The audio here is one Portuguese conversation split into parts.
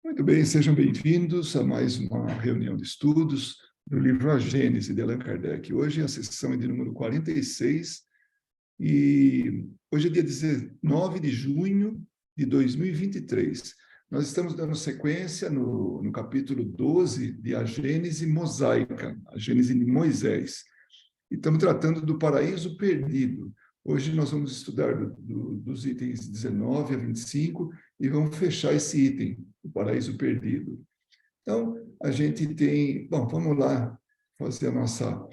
Muito bem, sejam bem-vindos a mais uma reunião de estudos do livro A Gênese, de Allan Kardec. Hoje a sessão é de número 46 e hoje é dia 19 de junho de 2023. Nós estamos dando sequência no capítulo 12 de A Gênese Mosaica, a Gênese de Moisés. E estamos tratando do paraíso perdido. Hoje nós vamos estudar dos itens 19 a 25 e vamos fechar esse item, o paraíso perdido. Então, a gente tem... Bom, vamos lá fazer a nossa...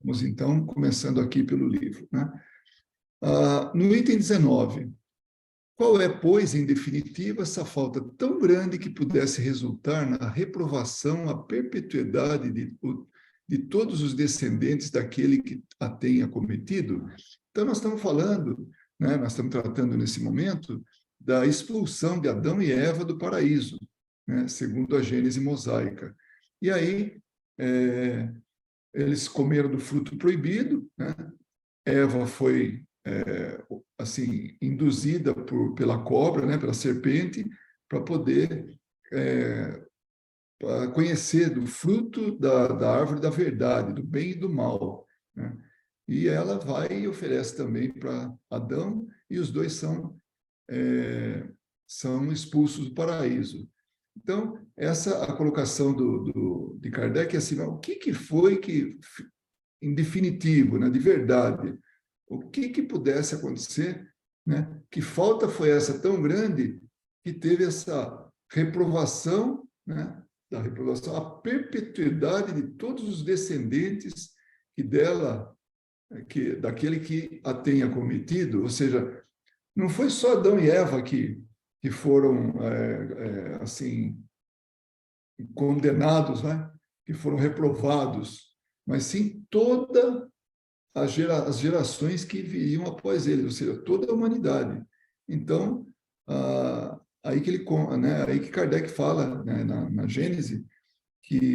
Vamos, então, começando aqui pelo livro, né? No item 19, qual é, pois, em definitiva, essa falta tão grande que pudesse resultar na reprovação à perpetuidade de todos os descendentes daquele que a tenha cometido? Então, nós estamos falando, né, nós estamos tratando nesse momento da expulsão de Adão e Eva do paraíso, né, segundo a Gênese mosaica. E aí, eles comeram do fruto proibido, né? Eva foi assim induzida pela cobra, né, pela serpente, para poder conhecer do fruto da árvore da verdade, do bem e do mal, né? E ela vai e oferece também para Adão, e os dois são expulsos do paraíso. Então, a colocação de Kardec é assim: o que foi que, em definitivo, né, de verdade, o que pudesse acontecer, né? Que falta foi essa tão grande que teve essa reprovação, né? Da reprovação, a perpetuidade de todos os descendentes daquele que a tenha cometido. Ou seja, não foi só Adão e Eva que foram assim condenados, né? Que foram reprovados, mas sim toda as gerações que viriam após ele, ou seja, toda a humanidade. Então, aí que Kardec fala, né, na Gênese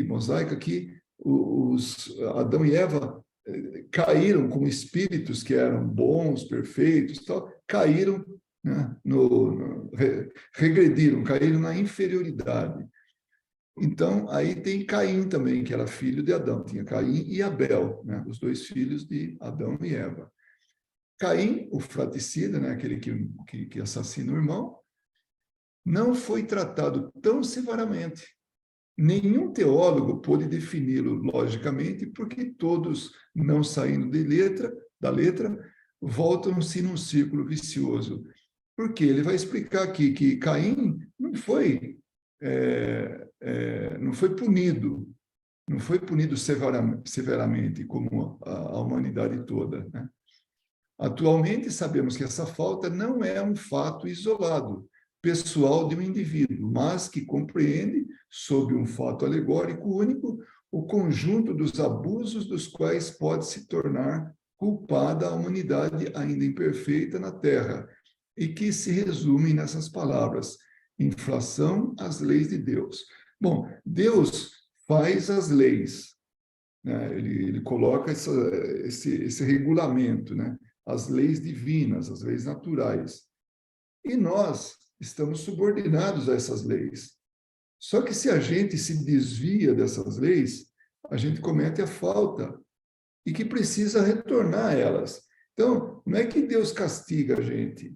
mosaica, que Adão e Eva caíram como espíritos que eram bons, perfeitos, tal, caíram, né, regrediram, caíram na inferioridade. Então, aí tem Caim também, que era filho de Adão. Tinha Caim e Abel, né? Os dois filhos de Adão e Eva. Caim, o fratricida, né? Aquele que assassina o irmão, não foi tratado tão severamente. Nenhum teólogo pôde defini-lo logicamente, porque todos, não saindo da letra, voltam-se num círculo vicioso. Porque ele vai explicar aqui que Caim não foi punido, não foi punido severamente como a humanidade toda, né? Atualmente sabemos que essa falta não é um fato isolado, pessoal de um indivíduo, mas que compreende, sob um fato alegórico único, o conjunto dos abusos dos quais pode se tornar culpada a humanidade ainda imperfeita na Terra, e que se resumem nessas palavras: infração às leis de Deus. Bom, Deus faz as leis, né? Ele coloca esse regulamento, né? As leis divinas, as leis naturais. E nós estamos subordinados a essas leis. Só que se a gente se desvia dessas leis, a gente comete a falta e que precisa retornar a elas. Então, não é que Deus castiga a gente,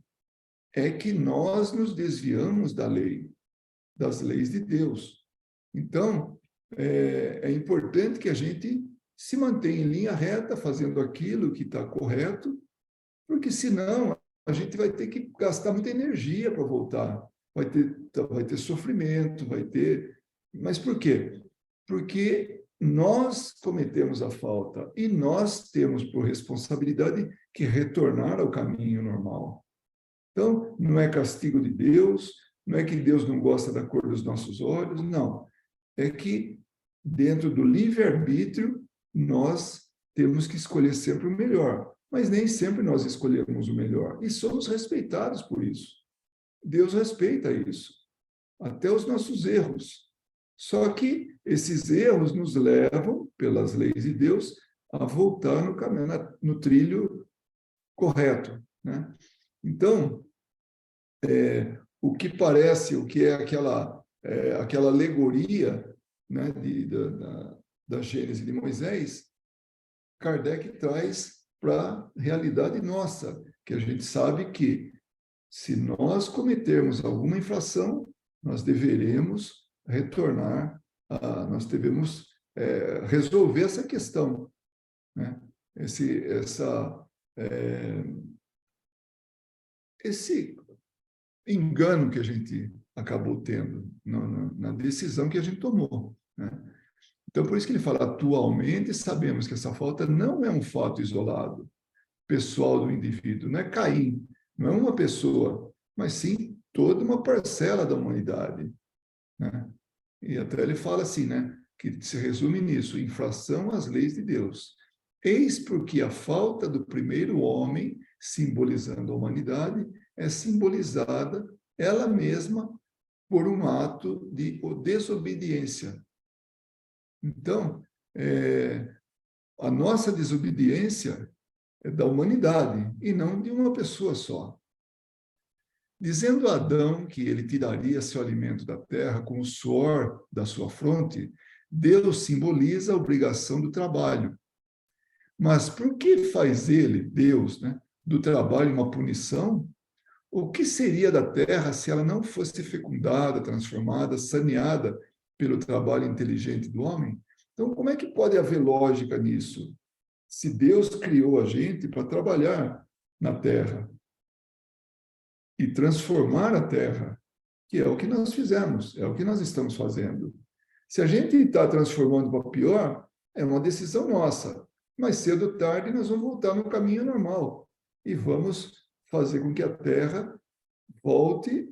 é que nós nos desviamos da lei, das leis de Deus. Então, é importante que a gente se mantenha em linha reta, fazendo aquilo que está correto, porque senão a gente vai ter que gastar muita energia para voltar. Vai ter sofrimento, vai ter... Mas por quê? Porque nós cometemos a falta e nós temos por responsabilidade que retornar ao caminho normal. Então, não é castigo de Deus, não é que Deus não gosta da cor dos nossos olhos, não. É que, dentro do livre-arbítrio, nós temos que escolher sempre o melhor. Mas nem sempre nós escolhemos o melhor. E somos respeitados por isso. Deus respeita isso. Até os nossos erros. Só que esses erros nos levam, pelas leis de Deus, a voltar no caminho, no trilho correto. né? Então, o que parece, o que é aquela alegoria, né, da Gênese de Moisés, Kardec traz para a realidade nossa, que a gente sabe que, se nós cometermos alguma infração, nós deveremos retornar, nós devemos resolver essa questão, né? Esse engano que a gente acabou tendo na decisão que a gente tomou, né? Então, por isso que ele fala, atualmente sabemos que essa falta não é um fato isolado, pessoal do indivíduo, não é Caim, não é uma pessoa, mas sim toda uma parcela da humanidade, né? E até ele fala assim, né, que se resume nisso, infração às leis de Deus. Eis porque a falta do primeiro homem, simbolizando a humanidade, é simbolizada ela mesma por um ato de desobediência. Então, a nossa desobediência é da humanidade e não de uma pessoa só. Dizendo a Adão que ele tiraria seu alimento da terra com o suor da sua fronte, Deus simboliza a obrigação do trabalho. Mas por que faz ele, Deus, né, do trabalho uma punição? O que seria da terra se ela não fosse fecundada, transformada, saneada pelo trabalho inteligente do homem? Então, como é que pode haver lógica nisso? Se Deus criou a gente para trabalhar na terra e transformar a terra, que é o que nós fizemos, é o que nós estamos fazendo. Se a gente está transformando para pior, é uma decisão nossa. Mas cedo ou tarde nós vamos voltar no caminho normal e vamos fazer com que a terra volte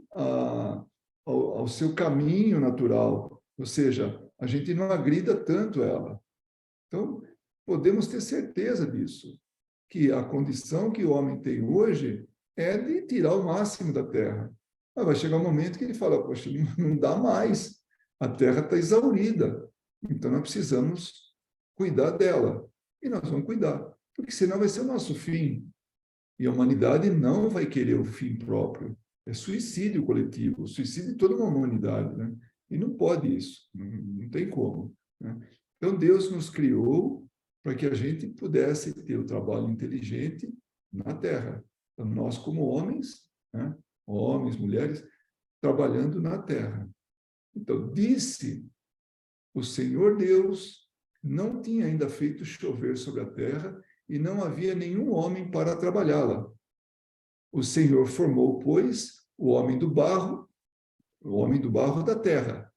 ao seu caminho natural. Ou seja, a gente não agrida tanto ela. Então, podemos ter certeza disso, que a condição que o homem tem hoje é de tirar o máximo da terra. Mas vai chegar um momento que ele fala, poxa, não dá mais, a terra está exaurida, então nós precisamos cuidar dela. E nós vamos cuidar, porque senão vai ser o nosso fim. E a humanidade não vai querer o fim próprio. É suicídio coletivo, suicídio de toda uma humanidade, né? E não pode isso, não tem como, né? Então, Deus nos criou para que a gente pudesse ter o trabalho inteligente na Terra. Então, nós, como homens, né? Homens, mulheres, trabalhando na Terra. Então, disse o Senhor Deus, não tinha ainda feito chover sobre a terra e não havia nenhum homem para trabalhá-la. O Senhor formou, pois, o homem do barro da terra.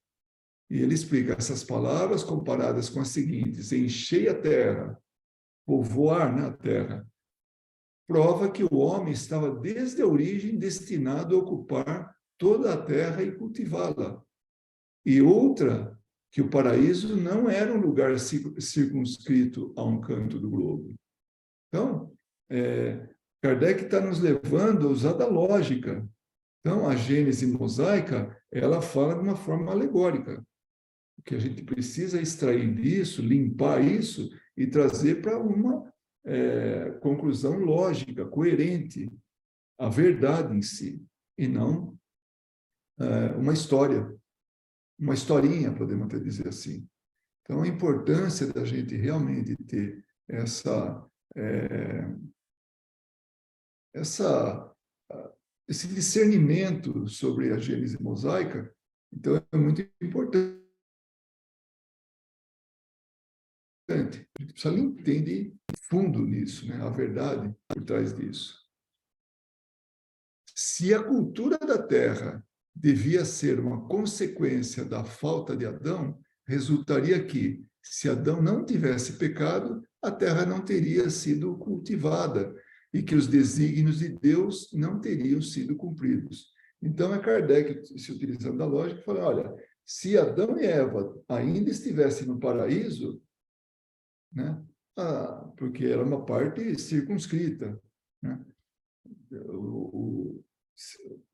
E ele explica essas palavras comparadas com as seguintes: enchei a terra, povoar na terra. Prova que o homem estava desde a origem destinado a ocupar toda a terra e cultivá-la. E outra, que o paraíso não era um lugar circunscrito a um canto do globo. Então, Kardec está nos levando a usar da lógica. Então, a Gênese mosaica, ela fala de uma forma alegórica. O que a gente precisa extrair disso, limpar isso e trazer para uma conclusão lógica, coerente, a verdade em si, e não uma história, uma historinha, podemos até dizer assim. Então, a importância da gente realmente ter esse discernimento sobre a Gênese mosaica, então é muito importante. A gente precisa entender fundo nisso, né? A verdade por trás disso. Se a cultura da Terra devia ser uma consequência da falta de Adão, resultaria que, se Adão não tivesse pecado, a Terra não teria sido cultivada e que os desígnios de Deus não teriam sido cumpridos. Então, é Kardec, se utilizando da lógica, fala, olha, se Adão e Eva ainda estivessem no paraíso, né, porque era uma parte circunscrita, né,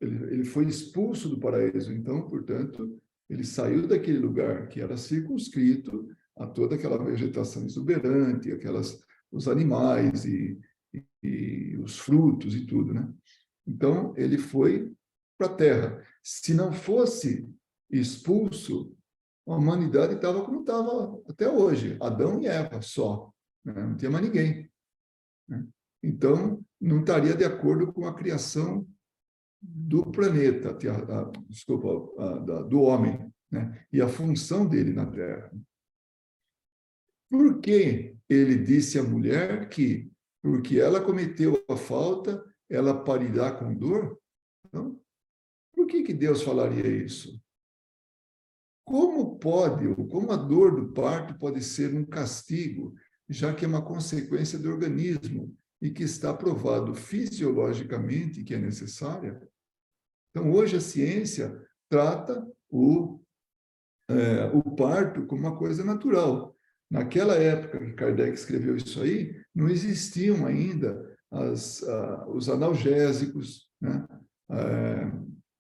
ele foi expulso do paraíso, então, portanto, ele saiu daquele lugar que era circunscrito a toda aquela vegetação exuberante, os animais e os frutos e tudo, né? Então, ele foi para a terra. Se não fosse expulso, a humanidade estava como estava até hoje, Adão e Eva só, né? Não tinha mais ninguém, né? Então, não estaria de acordo com a criação do planeta, desculpa, do homem, né? E a função dele na Terra. Por que ele disse à mulher que, porque ela cometeu a falta, ela parirá com dor? Então, por que Deus falaria isso? Como pode, ou como a dor do parto pode ser um castigo, já que é uma consequência do organismo e que está provado fisiologicamente que é necessária? Então, hoje a ciência trata o parto como uma coisa natural. Naquela época que Kardec escreveu isso aí, não existiam ainda os analgésicos, né?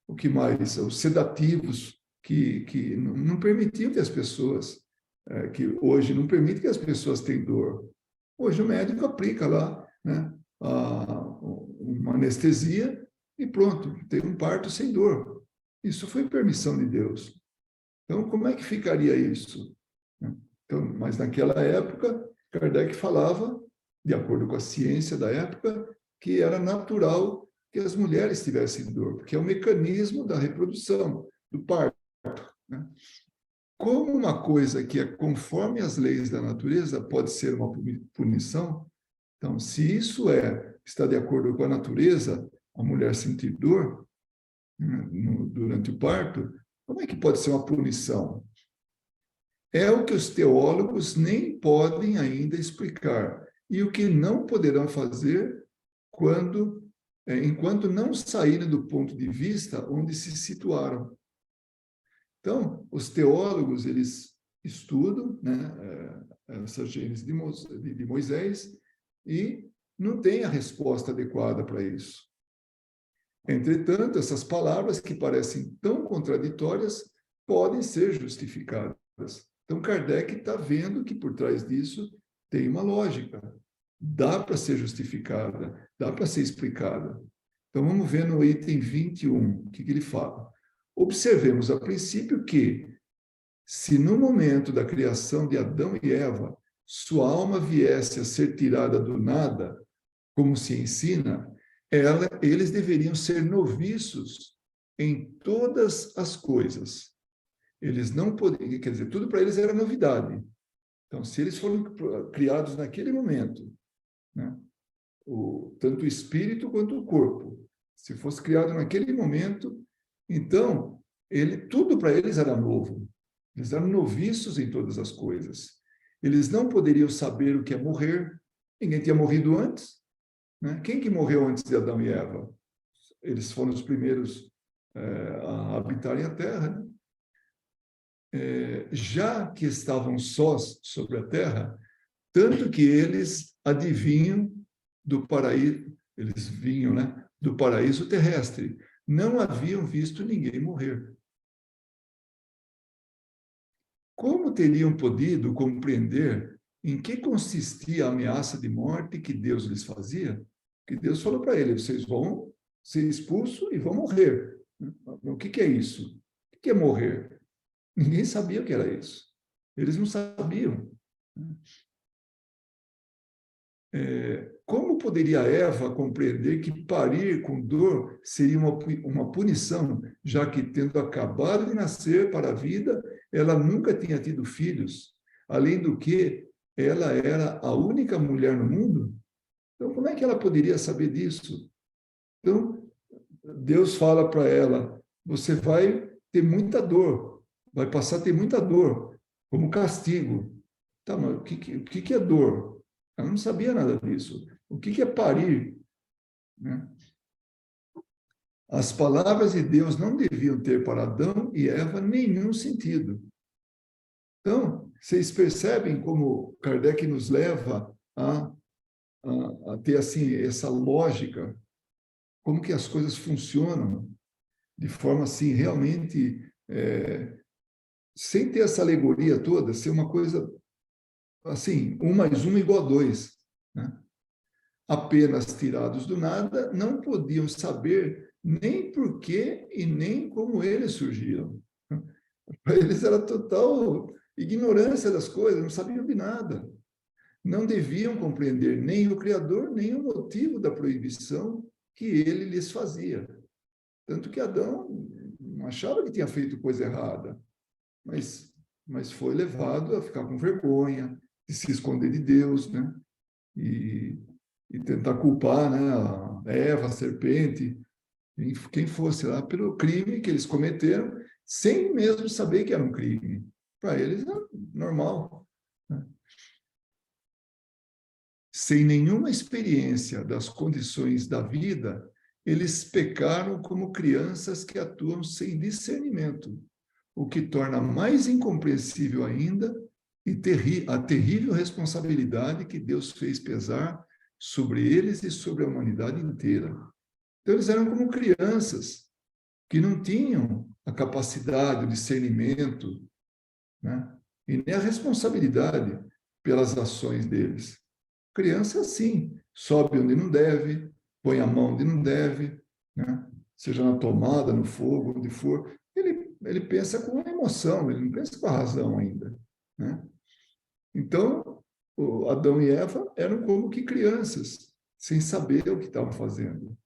O que mais? Os sedativos que não permitiam que as pessoas, que hoje não permite que as pessoas tenham dor. Hoje o médico aplica lá, né, uma anestesia e pronto, tem um parto sem dor. Isso foi permissão de Deus. Então, como é que ficaria isso? Então, mas naquela época, Kardec falava, de acordo com a ciência da época, que era natural que as mulheres tivessem dor, porque é o mecanismo da reprodução, do parto, né? Como uma coisa que é conforme as leis da natureza pode ser uma punição, então, se isso está de acordo com a natureza, a mulher sentir dor, né, durante o parto, como é que pode ser uma punição? É o que os teólogos nem podem ainda explicar, e o que não poderão fazer enquanto não saírem do ponto de vista onde se situaram. Então, os teólogos, eles estudam, né, essa gênese de Moisés e não têm a resposta adequada para isso. Entretanto, essas palavras que parecem tão contraditórias podem ser justificadas. Então, Kardec está vendo que por trás disso tem uma lógica. Dá para ser justificada, dá para ser explicada. Então, vamos ver no item 21, o que ele fala. Observemos a princípio que, se no momento da criação de Adão e Eva, sua alma viesse a ser tirada do nada, como se ensina, eles deveriam ser noviços em todas as coisas. Eles não poderiam, quer dizer, tudo para eles era novidade. Então, se eles foram criados naquele momento, né, tanto o espírito quanto o corpo, se fosse criado naquele momento, então, tudo para eles era novo. Eles eram noviços em todas as coisas. Eles não poderiam saber o que é morrer. Ninguém tinha morrido antes, né? Quem que morreu antes de Adão e Eva? Eles foram os primeiros a habitarem a Terra, né? Já que estavam sós sobre a Terra, tanto que eles adivinham do paraíso, eles vinham, né, do paraíso terrestre. Não haviam visto ninguém morrer. Como teriam podido compreender em que consistia a ameaça de morte que Deus lhes fazia? Que Deus falou para eles: vocês vão ser expulsos e vão morrer. O que é isso? O que é morrer? Ninguém sabia o que era isso. Eles não sabiam. Como poderia Eva compreender que parir com dor seria uma punição, já que, tendo acabado de nascer para a vida, ela nunca tinha tido filhos, além do que ela era a única mulher no mundo? Então, como é que ela poderia saber disso? Então, Deus fala para ela: você vai ter muita dor, vai passar a ter muita dor, como castigo. Tá, mas o que é dor? Ela não sabia nada disso. O que é parir? Né? As palavras de Deus não deviam ter para Adão e Eva nenhum sentido. Então, vocês percebem como Kardec nos leva a ter assim essa lógica, como que as coisas funcionam de forma assim realmente sem ter essa alegoria toda, ser uma coisa assim, 1 mais 1 igual a 2, né? apenas tirados do nada, não podiam saber nem por que e nem como eles surgiram. Para eles era total ignorância das coisas, não sabiam de nada. Não deviam compreender nem o Criador, nem o motivo da proibição que ele lhes fazia. Tanto que Adão não achava que tinha feito coisa errada, mas foi levado a ficar com vergonha, de se esconder de Deus, né? E tentar culpar, né, a Eva, a serpente, quem fosse lá, pelo crime que eles cometeram, sem mesmo saber que era um crime. Para eles era normal, né? Sem nenhuma experiência das condições da vida, eles pecaram como crianças que atuam sem discernimento, o que torna mais incompreensível ainda a terrível responsabilidade que Deus fez pesar sobre eles e sobre a humanidade inteira. Então, eles eram como crianças que não tinham a capacidade, o discernimento, né? E nem a responsabilidade pelas ações deles. Criança é assim, sobe onde não deve, põe a mão onde não deve, né? Seja na tomada, no fogo, onde for. Ele pensa com a emoção, ele não pensa com a razão ainda, né? Então, Adão e Eva eram como que crianças, sem saber o que estavam fazendo.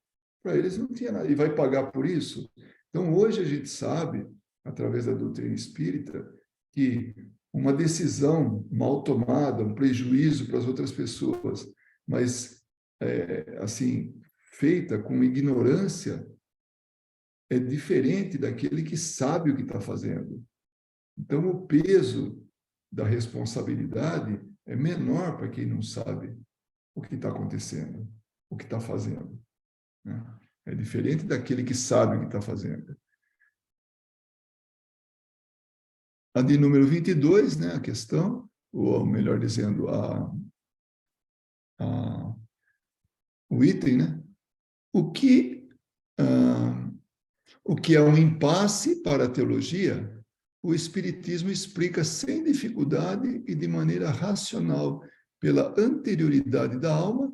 Para eles não tinha nada. E vai pagar por isso? Então, hoje a gente sabe, através da doutrina espírita, que uma decisão mal tomada, um prejuízo para as outras pessoas, mas, assim, feita com ignorância, é diferente daquele que sabe o que está fazendo. Então, o peso da responsabilidade é menor para quem não sabe o que está acontecendo, o que está fazendo, né? É diferente daquele que sabe o que está fazendo. A de número 22, né, a questão, ou melhor dizendo, a, o item, né? O que, ah, o que é um impasse para a teologia, o Espiritismo explica sem dificuldade e de maneira racional pela anterioridade da alma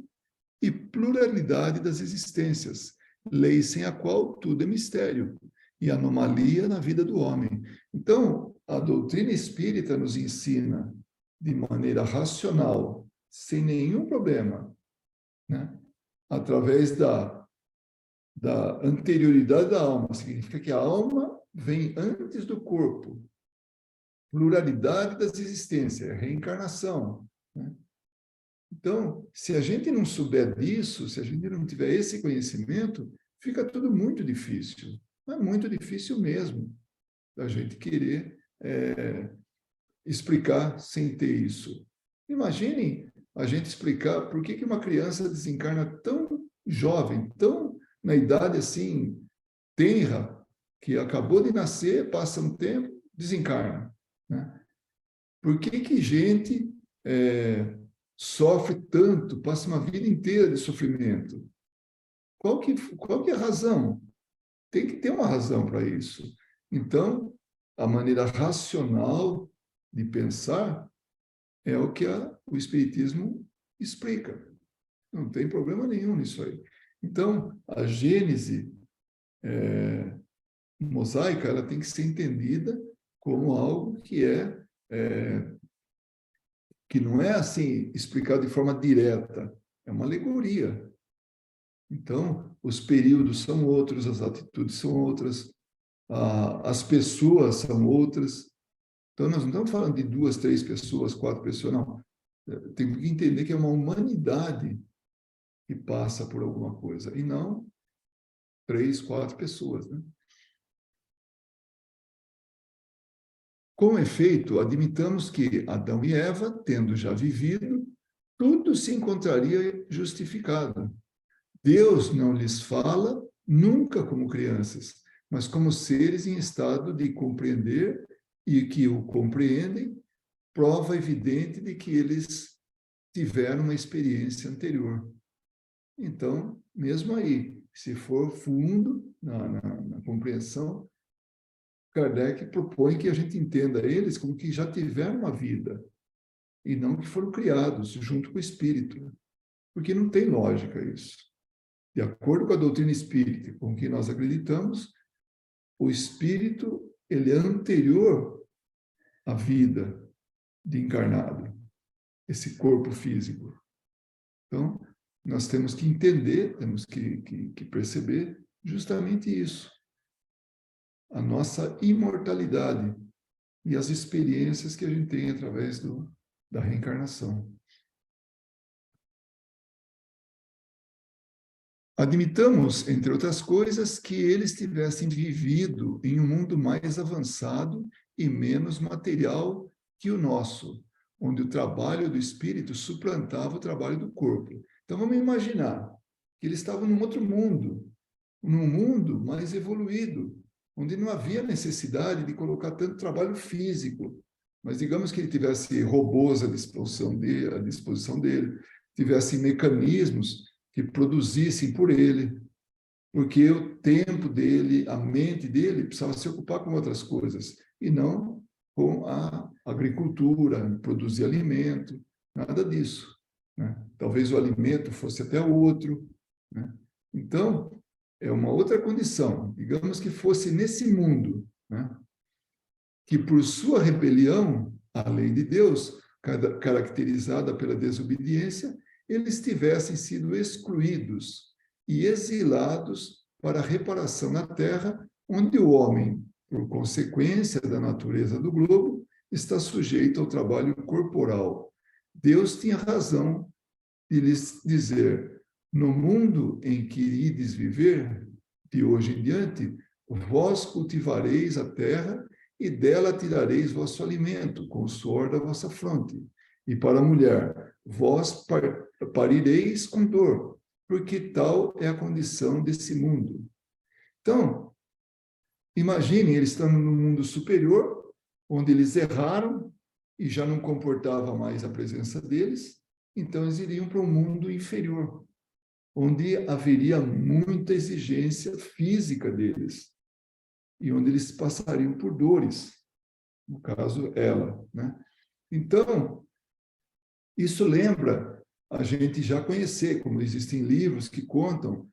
e pluralidade das existências, lei sem a qual tudo é mistério e anomalia na vida do homem. Então, a doutrina espírita nos ensina de maneira racional, sem nenhum problema, né? Através da anterioridade da alma, significa que a alma vem antes do corpo, pluralidade das existências, reencarnação, né? Então, se a gente não souber disso, se a gente não tiver esse conhecimento, fica tudo muito difícil. É muito difícil mesmo da gente querer explicar sem ter isso. Imaginem a gente explicar por que uma criança desencarna tão jovem, tão na idade assim, tenra, que acabou de nascer, passa um tempo, desencarna, né? Por que gente sofre tanto, passa uma vida inteira de sofrimento? Qual que é a razão? Tem que ter uma razão para isso. Então, a maneira racional de pensar é o que o Espiritismo explica. Não tem problema nenhum nisso aí. Então, a Gênese mosaica, ela tem que ser entendida como algo que não é assim explicado de forma direta, é uma alegoria. Então, os períodos são outros, as atitudes são outras, as pessoas são outras. Então, nós não estamos falando de 2, 3 pessoas, 4 pessoas, não. Tem que entender que é uma humanidade que passa por alguma coisa, e não 3, 4 pessoas, né? Com efeito, admitamos que Adão e Eva, tendo já vivido, tudo se encontraria justificado. Deus não lhes fala nunca como crianças, mas como seres em estado de compreender e que o compreendem, prova evidente de que eles tiveram uma experiência anterior. Então, mesmo aí, se for fundo na compreensão, Kardec propõe que a gente entenda eles como que já tiveram uma vida e não que foram criados junto com o espírito. porque não tem lógica isso. De acordo com a doutrina espírita, com que nós acreditamos, o espírito ele é anterior à vida de encarnado, esse corpo físico. Então, nós temos que entender, temos que perceber justamente isso. A nossa imortalidade e as experiências que a gente tem através da reencarnação. Admitamos, entre outras coisas, que eles tivessem vivido em um mundo mais avançado e menos material que o nosso, onde o trabalho do espírito suplantava o trabalho do corpo. Então, vamos imaginar que eles estavam num outro mundo, num mundo mais evoluído, onde não havia necessidade de colocar tanto trabalho físico. Mas digamos que ele tivesse robôs à disposição dele, tivesse mecanismos que produzissem por ele, porque o tempo dele, a mente dele, precisava se ocupar com outras coisas, e não com a agricultura, produzir alimento, nada disso. Né? Talvez o alimento fosse até outro. Né? Então, é uma outra condição. Digamos que fosse nesse mundo, né? Que por sua rebelião à lei de Deus, caracterizada pela desobediência, eles tivessem sido excluídos e exilados para a reparação na terra, onde o homem, por consequência da natureza do globo, está sujeito ao trabalho corporal. Deus tinha razão de lhes dizer: no mundo em que irides viver, de hoje em diante, vós cultivareis a terra e dela tirareis vosso alimento, com o suor da vossa fronte. E para a mulher, vós parireis com dor, porque tal é a condição desse mundo. Então, imaginem, eles estão no mundo superior, onde eles erraram e já não comportava mais a presença deles, então eles iriam para um mundo inferior, onde haveria muita exigência física deles e onde eles passariam por dores, no caso ela, né? Então, isso lembra a gente já conhecer, como existem livros que contam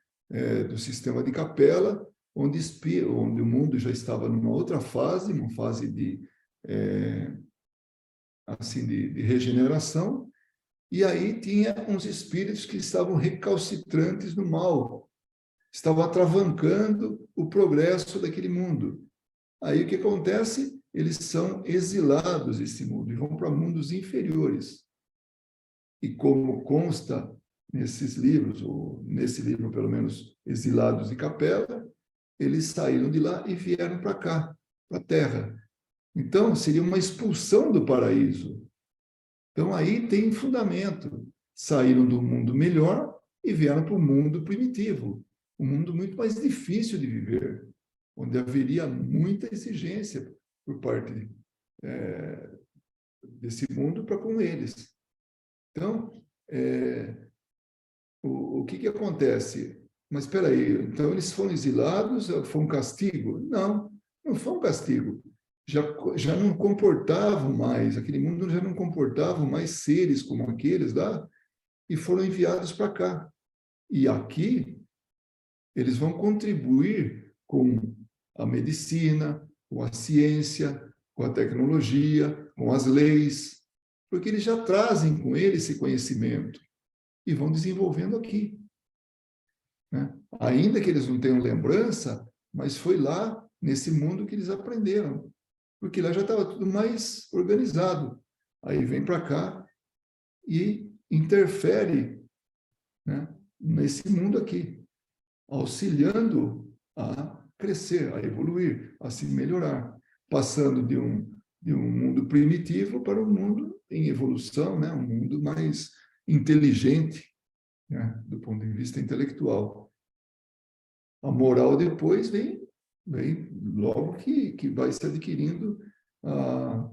do sistema de Capela, onde o mundo já estava numa outra fase, uma fase de regeneração, e aí tinha uns espíritos que estavam recalcitrantes no mal, estavam atravancando o progresso daquele mundo. Aí o que acontece? Eles são exilados desse mundo e vão para mundos inferiores. E como consta nesses livros, ou nesse livro pelo menos, Exilados de Capela, eles saíram de lá e vieram para cá, para a Terra. Então, seria uma expulsão do paraíso. Então, aí tem fundamento. Saíram do mundo melhor e vieram para o mundo primitivo, um mundo muito mais difícil de viver, onde haveria muita exigência por parte desse mundo para com eles. Então, o que acontece? Mas espera aí, então eles foram exilados, foi um castigo? Não, não foi um castigo. Já não comportavam mais, aquele mundo já não comportava mais seres como aqueles lá, e foram enviados para cá. E aqui, eles vão contribuir com a medicina, com a ciência, com a tecnologia, com as leis, porque eles já trazem com eles esse conhecimento e vão desenvolvendo aqui. Né? Ainda que eles não tenham lembrança, mas foi lá, nesse mundo, que eles aprenderam, porque lá já estava tudo mais organizado. Aí vem para cá e interfere, né, nesse mundo aqui, auxiliando a crescer, a evoluir, a se melhorar, passando de um mundo primitivo para um mundo em evolução, né, um mundo mais inteligente, né, do ponto de vista intelectual. A moral depois vem logo que vai se adquirindo a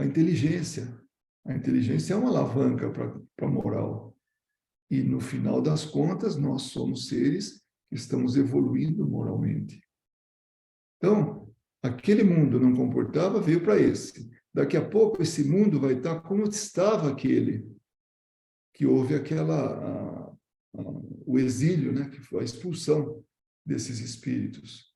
inteligência. A inteligência é uma alavanca para a moral. E, no final das contas, nós somos seres que estamos evoluindo moralmente. Então, aquele mundo não comportava, veio para esse. Daqui a pouco, esse mundo vai estar como estava aquele. que houve o exílio, né? Que foi a expulsão desses espíritos.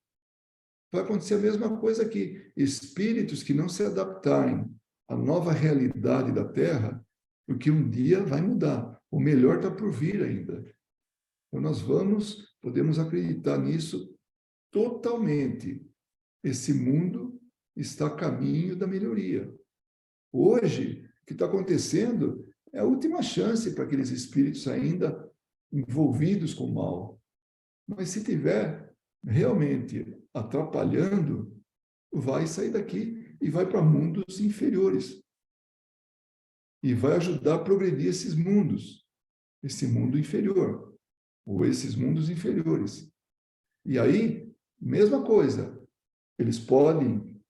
Vai acontecer a mesma coisa aqui. Espíritos que não se adaptarem à nova realidade da Terra, porque um dia vai mudar. O melhor está por vir ainda. Então, nós podemos acreditar nisso totalmente. Esse mundo está a caminho da melhoria. Hoje, o que está acontecendo é a última chance para aqueles espíritos ainda envolvidos com o mal. Mas se tiver realmente atrapalhando, vai sair daqui e vai para mundos inferiores. E vai ajudar a progredir esses mundos, esse mundo inferior, ou esses mundos inferiores. E aí, mesma coisa, eles podem,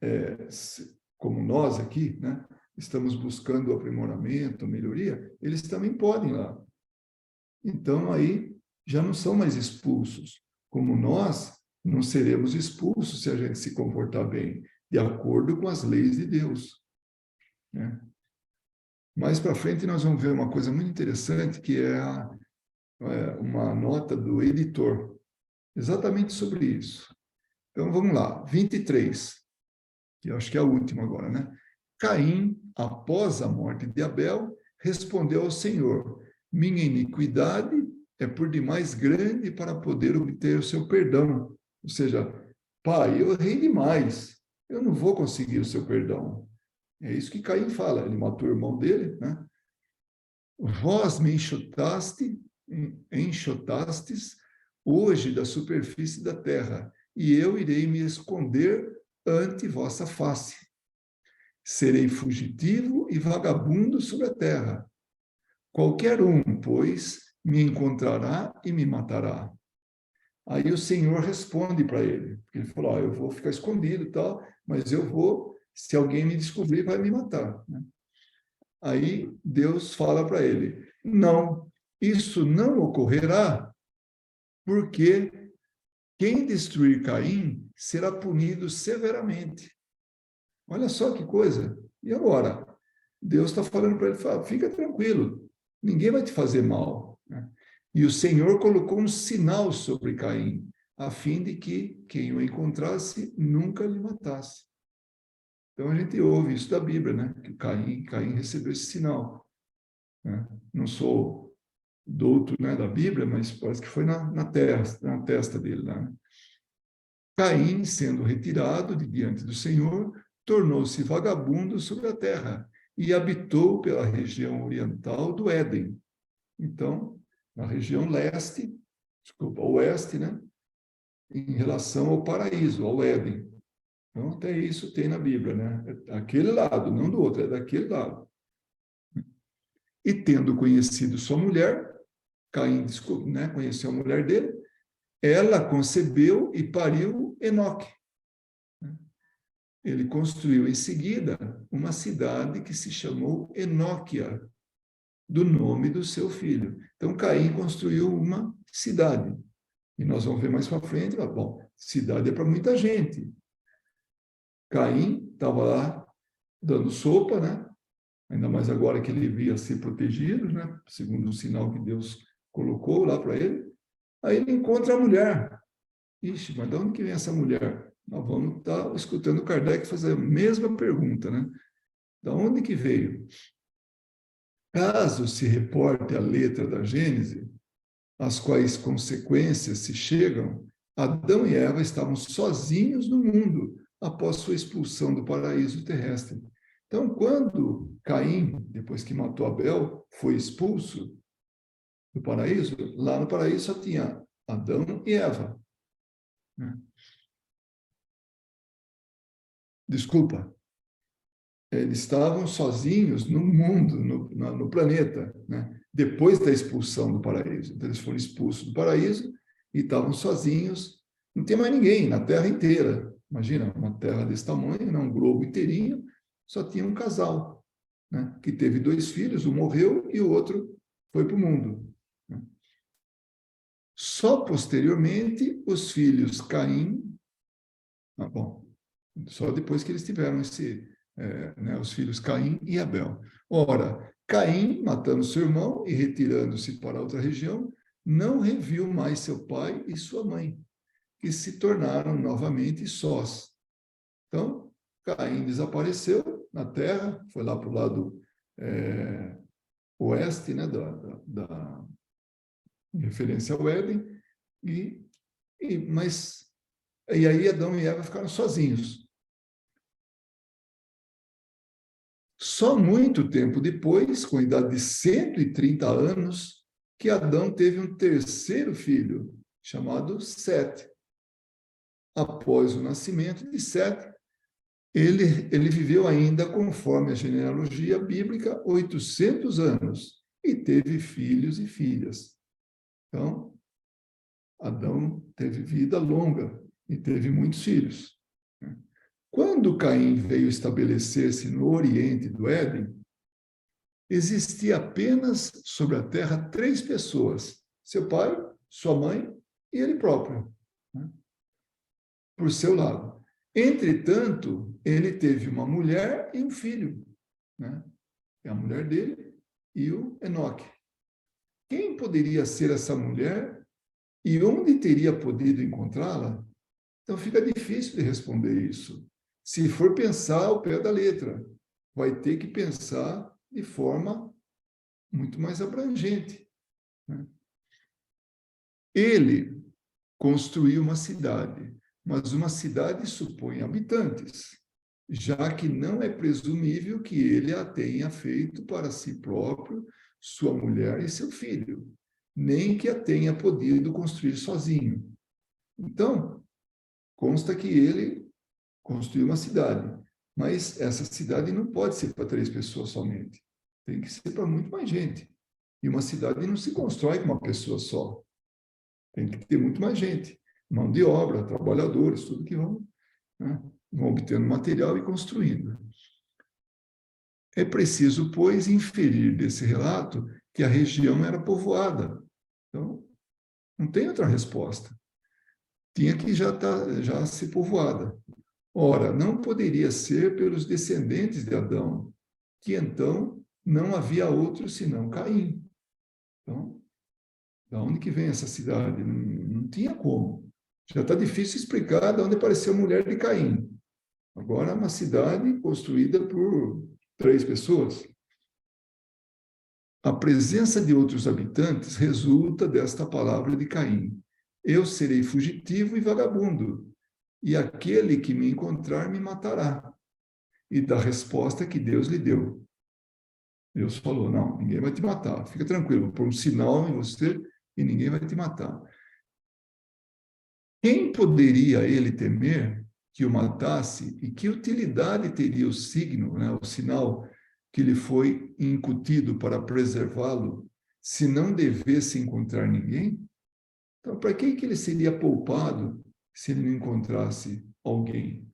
como nós aqui, né, estamos buscando o aprimoramento, a melhoria, eles também podem lá. Então, aí, já não são mais expulsos. Como nós, não seremos expulsos se a gente se comportar bem, de acordo com as leis de Deus. Né? Mais para frente, nós vamos ver uma coisa muito interessante, que é uma nota do editor, exatamente sobre isso. Então, vamos lá, 23, que eu acho que é a última agora, né? Caim, após a morte de Abel, respondeu ao Senhor: minha iniquidade é por demais grande para poder obter o seu perdão. Ou seja, pai, eu errei demais, eu não vou conseguir o seu perdão. É isso que Caim fala, ele matou o irmão dele, né? Vós me enxotastes hoje da superfície da terra, e eu irei me esconder ante vossa face. Serei fugitivo e vagabundo sobre a terra. Qualquer um, pois, me encontrará e me matará. Aí o Senhor responde para ele. Ele falou, eu vou ficar escondido e tal, mas eu vou, se alguém me descobrir, vai me matar. Aí Deus fala para ele, não, isso não ocorrerá, porque quem destruir Caim será punido severamente. Olha só que coisa. E agora? Deus está falando para ele, fica tranquilo, ninguém vai te fazer mal. E o Senhor colocou um sinal sobre Caim, a fim de que quem o encontrasse nunca lhe matasse. Então a gente ouve isso da Bíblia, né? Que Caim recebeu esse sinal. Né? Não sou douto, né, da Bíblia, mas parece que foi na testa dele lá. Né? Caim, sendo retirado de diante do Senhor, tornou-se vagabundo sobre a terra e habitou pela região oriental do Éden. Então, na região oeste, né? Em relação ao paraíso, ao Éden. Então, até isso tem na Bíblia, né? É aquele lado, não do outro, é daquele lado. E tendo conhecido sua mulher, Caim, né, conheceu a mulher dele, ela concebeu e pariu Enoque. Ele construiu em seguida uma cidade que se chamou Enóquia, do nome do seu filho. Então, Caim construiu uma cidade. E nós vamos ver mais para frente, bom, cidade é para muita gente. Caim estava lá dando sopa, né? Ainda mais agora que ele via ser protegido, né? Segundo o sinal que Deus colocou lá para ele. Aí ele encontra a mulher. Ixi, mas de onde que vem essa mulher? Nós vamos estar escutando Kardec fazer a mesma pergunta, né? Da onde que veio? Caso se reporte a letra da Gênese, as quais consequências se chegam, Adão e Eva estavam sozinhos no mundo após sua expulsão do paraíso terrestre. Então, quando Caim, depois que matou Abel, foi expulso do paraíso, lá no paraíso só tinha Adão e Eva. Desculpa, eles estavam sozinhos no mundo, no planeta, né? Depois da expulsão do paraíso. Então, eles foram expulsos do paraíso e estavam sozinhos, não tem mais ninguém na Terra inteira. Imagina, uma Terra desse tamanho, né? Um globo inteirinho, só tinha um casal, né? Que teve 2 filhos, um morreu e o outro foi para o mundo. Né? Só posteriormente, os filhos Caim, só depois que eles tiveram né, os filhos Caim e Abel. Ora, Caim, matando seu irmão e retirando-se para outra região, não reviu mais seu pai e sua mãe, que se tornaram novamente sós. Então, Caim desapareceu na terra, foi lá para o lado oeste, né, em referência ao Éden, e aí Adão e Eva ficaram sozinhos. Só muito tempo depois, com a idade de 130 anos, que Adão teve um terceiro filho, chamado Sete. Após o nascimento de Sete, ele viveu ainda, conforme a genealogia bíblica, 800 anos e teve filhos e filhas. Então, Adão teve vida longa e teve muitos filhos. Quando Caim veio estabelecer-se no oriente do Éden, existia apenas sobre a terra 3 pessoas: seu pai, sua mãe e ele próprio, né? Por seu lado. Entretanto, ele teve uma mulher e um filho, né? É a mulher dele e o Enoque. Quem poderia ser essa mulher e onde teria podido encontrá-la? Então fica difícil de responder isso. Se for pensar ao pé da letra, vai ter que pensar de forma muito mais abrangente, né? Ele construiu uma cidade, mas uma cidade supõe habitantes, já que não é presumível que ele a tenha feito para si próprio, sua mulher e seu filho, nem que a tenha podido construir sozinho. Então, consta que ele construiu uma cidade, mas essa cidade não pode ser para 3 pessoas somente, tem que ser para muito mais gente. E uma cidade não se constrói com uma pessoa só, tem que ter muito mais gente, mão de obra, trabalhadores, tudo que vão, né, vão obtendo material e construindo. É preciso, pois, inferir desse relato que a região era povoada. Então, não tem outra resposta. Tinha que já ser povoada. Ora, não poderia ser pelos descendentes de Adão, que então não havia outro senão Caim. Então, da onde que vem essa cidade? Não tinha como. Já está difícil explicar de onde apareceu a mulher de Caim. Agora, uma cidade construída por 3 pessoas. A presença de outros habitantes resulta desta palavra de Caim: eu serei fugitivo e vagabundo, e aquele que me encontrar me matará. E da resposta que Deus lhe deu. Deus falou: não, ninguém vai te matar, fica tranquilo, vou pôr um sinal em você e ninguém vai te matar. Quem poderia ele temer que o matasse e que utilidade teria o signo, né, o sinal que lhe foi incutido para preservá-lo, se não devesse encontrar ninguém? Então, para que ele seria poupado se ele não encontrasse alguém?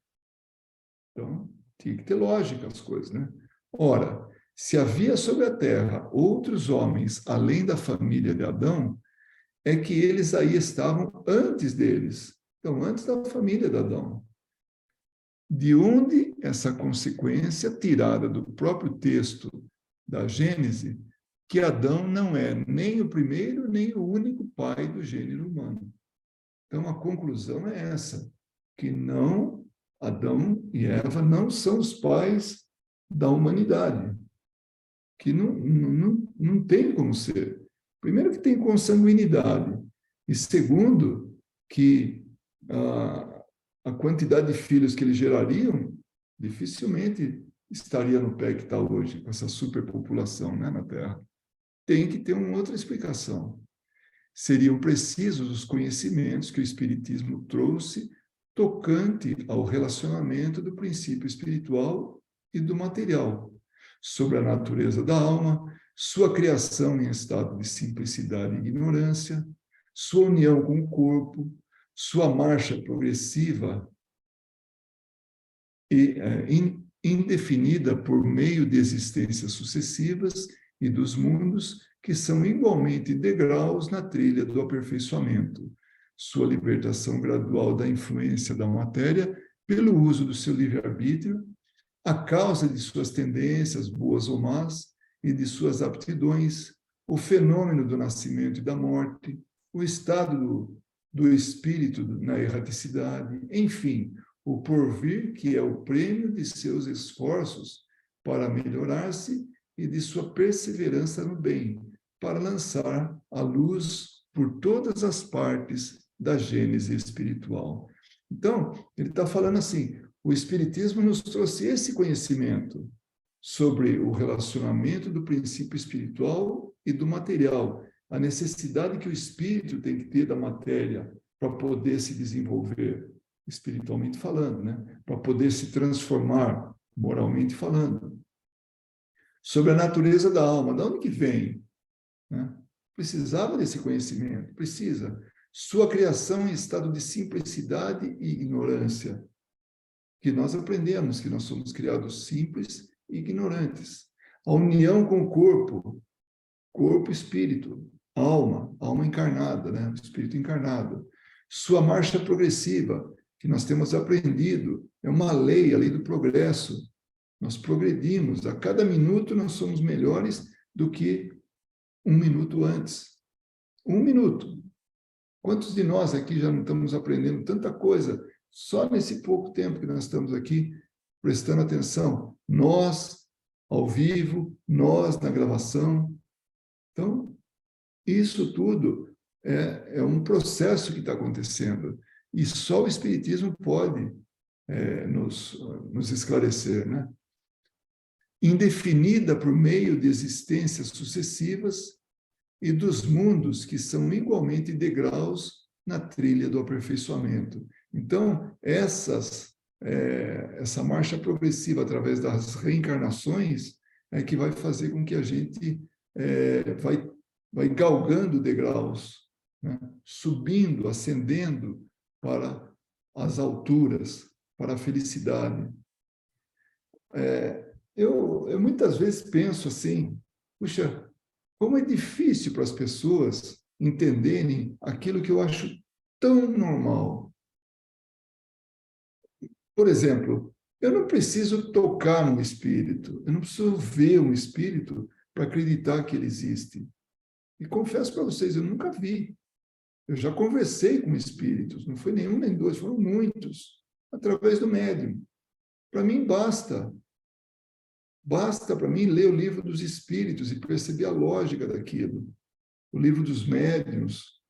Então, tinha que ter lógica as coisas, né? Ora, se havia sobre a terra outros homens além da família de Adão, é que eles aí estavam antes deles. Então, antes da família de Adão. De onde essa consequência tirada do próprio texto da Gênese, que Adão não é nem o primeiro, nem o único pai do gênero humano. Então, a conclusão é essa, que não, Adão e Eva não são os pais da humanidade, que não tem como ser. Primeiro, que tem consanguinidade, e segundo, que a quantidade de filhos que eles gerariam dificilmente estaria no pé que está hoje, com essa superpopulação, né, na Terra. Tem que ter uma outra explicação. Seriam precisos os conhecimentos que o Espiritismo trouxe tocante ao relacionamento do princípio espiritual e do material, sobre a natureza da alma, sua criação em estado de simplicidade e ignorância, sua união com o corpo, sua marcha progressiva e indefinida por meio de existências sucessivas e dos mundos que são igualmente degraus na trilha do aperfeiçoamento, sua libertação gradual da influência da matéria pelo uso do seu livre-arbítrio, a causa de suas tendências, boas ou más, e de suas aptidões, o fenômeno do nascimento e da morte, o estado do espírito na erraticidade, enfim, o porvir, que é o prêmio de seus esforços para melhorar-se e de sua perseverança no bem, para lançar a luz por todas as partes da gênese espiritual. Então, ele está falando assim, o Espiritismo nos trouxe esse conhecimento sobre o relacionamento do princípio espiritual e do material, a necessidade que o espírito tem que ter da matéria para poder se desenvolver, espiritualmente falando, né? Para poder se transformar, moralmente falando. Sobre a natureza da alma, de onde que vem? Né? Precisava desse conhecimento, precisa. Sua criação em estado de simplicidade e ignorância, que nós aprendemos que nós somos criados simples e ignorantes. A união com o corpo, espírito, alma encarnada, né? Espírito encarnado. Sua marcha progressiva, que nós temos aprendido, é uma lei, a lei do progresso. Nós progredimos, a cada minuto nós somos melhores do que um minuto antes. Um minuto. Quantos de nós aqui já não estamos aprendendo tanta coisa só nesse pouco tempo que nós estamos aqui prestando atenção? Nós, ao vivo, nós na gravação. Então, isso tudo é um processo que está acontecendo. E só o Espiritismo pode nos esclarecer, né? Indefinida por meio de existências sucessivas e dos mundos que são igualmente degraus na trilha do aperfeiçoamento. Então, essa marcha progressiva através das reencarnações é que vai fazer com que a gente vai galgando degraus, né? Subindo, ascendendo para as alturas, para a felicidade. Eu muitas vezes penso assim, puxa, como é difícil para as pessoas entenderem aquilo que eu acho tão normal. Por exemplo, eu não preciso tocar no espírito, eu não preciso ver um espírito para acreditar que ele existe. E confesso para vocês, eu nunca vi. Eu já conversei com espíritos, não foi nenhum nem dois, foram muitos, através do médium. Para mim, basta. Basta para mim ler o livro dos espíritos e perceber a lógica daquilo. O livro dos médiuns,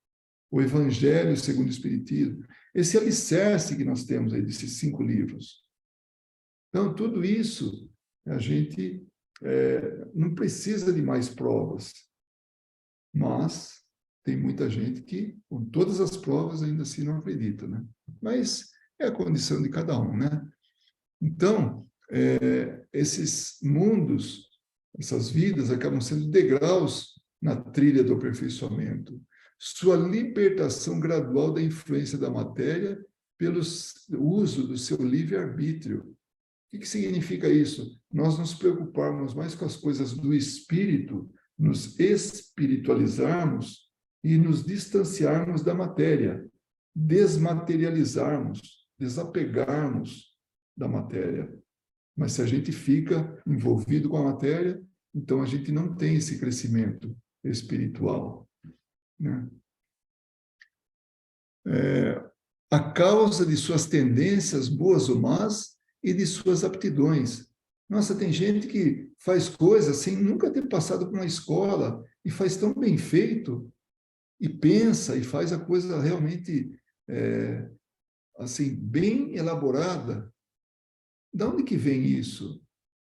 o Evangelho segundo o Espiritismo. Esse alicerce que nós temos aí desses 5 livros. Então, tudo isso, a gente não precisa de mais provas. Mas tem muita gente que, com todas as provas, ainda assim não acredita, né? Mas é a condição de cada um, né? Então, esses mundos, essas vidas acabam sendo degraus na trilha do aperfeiçoamento. Sua libertação gradual da influência da matéria pelo uso do seu livre-arbítrio. O que significa isso? Nós nos preocuparmos mais com as coisas do espírito, nos espiritualizarmos e nos distanciarmos da matéria, desmaterializarmos, desapegarmos da matéria. Mas se a gente fica envolvido com a matéria, então a gente não tem esse crescimento espiritual, né? A causa de suas tendências, boas ou más, e de suas aptidões. Nossa, tem gente que faz coisas sem nunca ter passado por uma escola e faz tão bem feito, e pensa e faz a coisa realmente assim, bem elaborada. De onde que vem isso?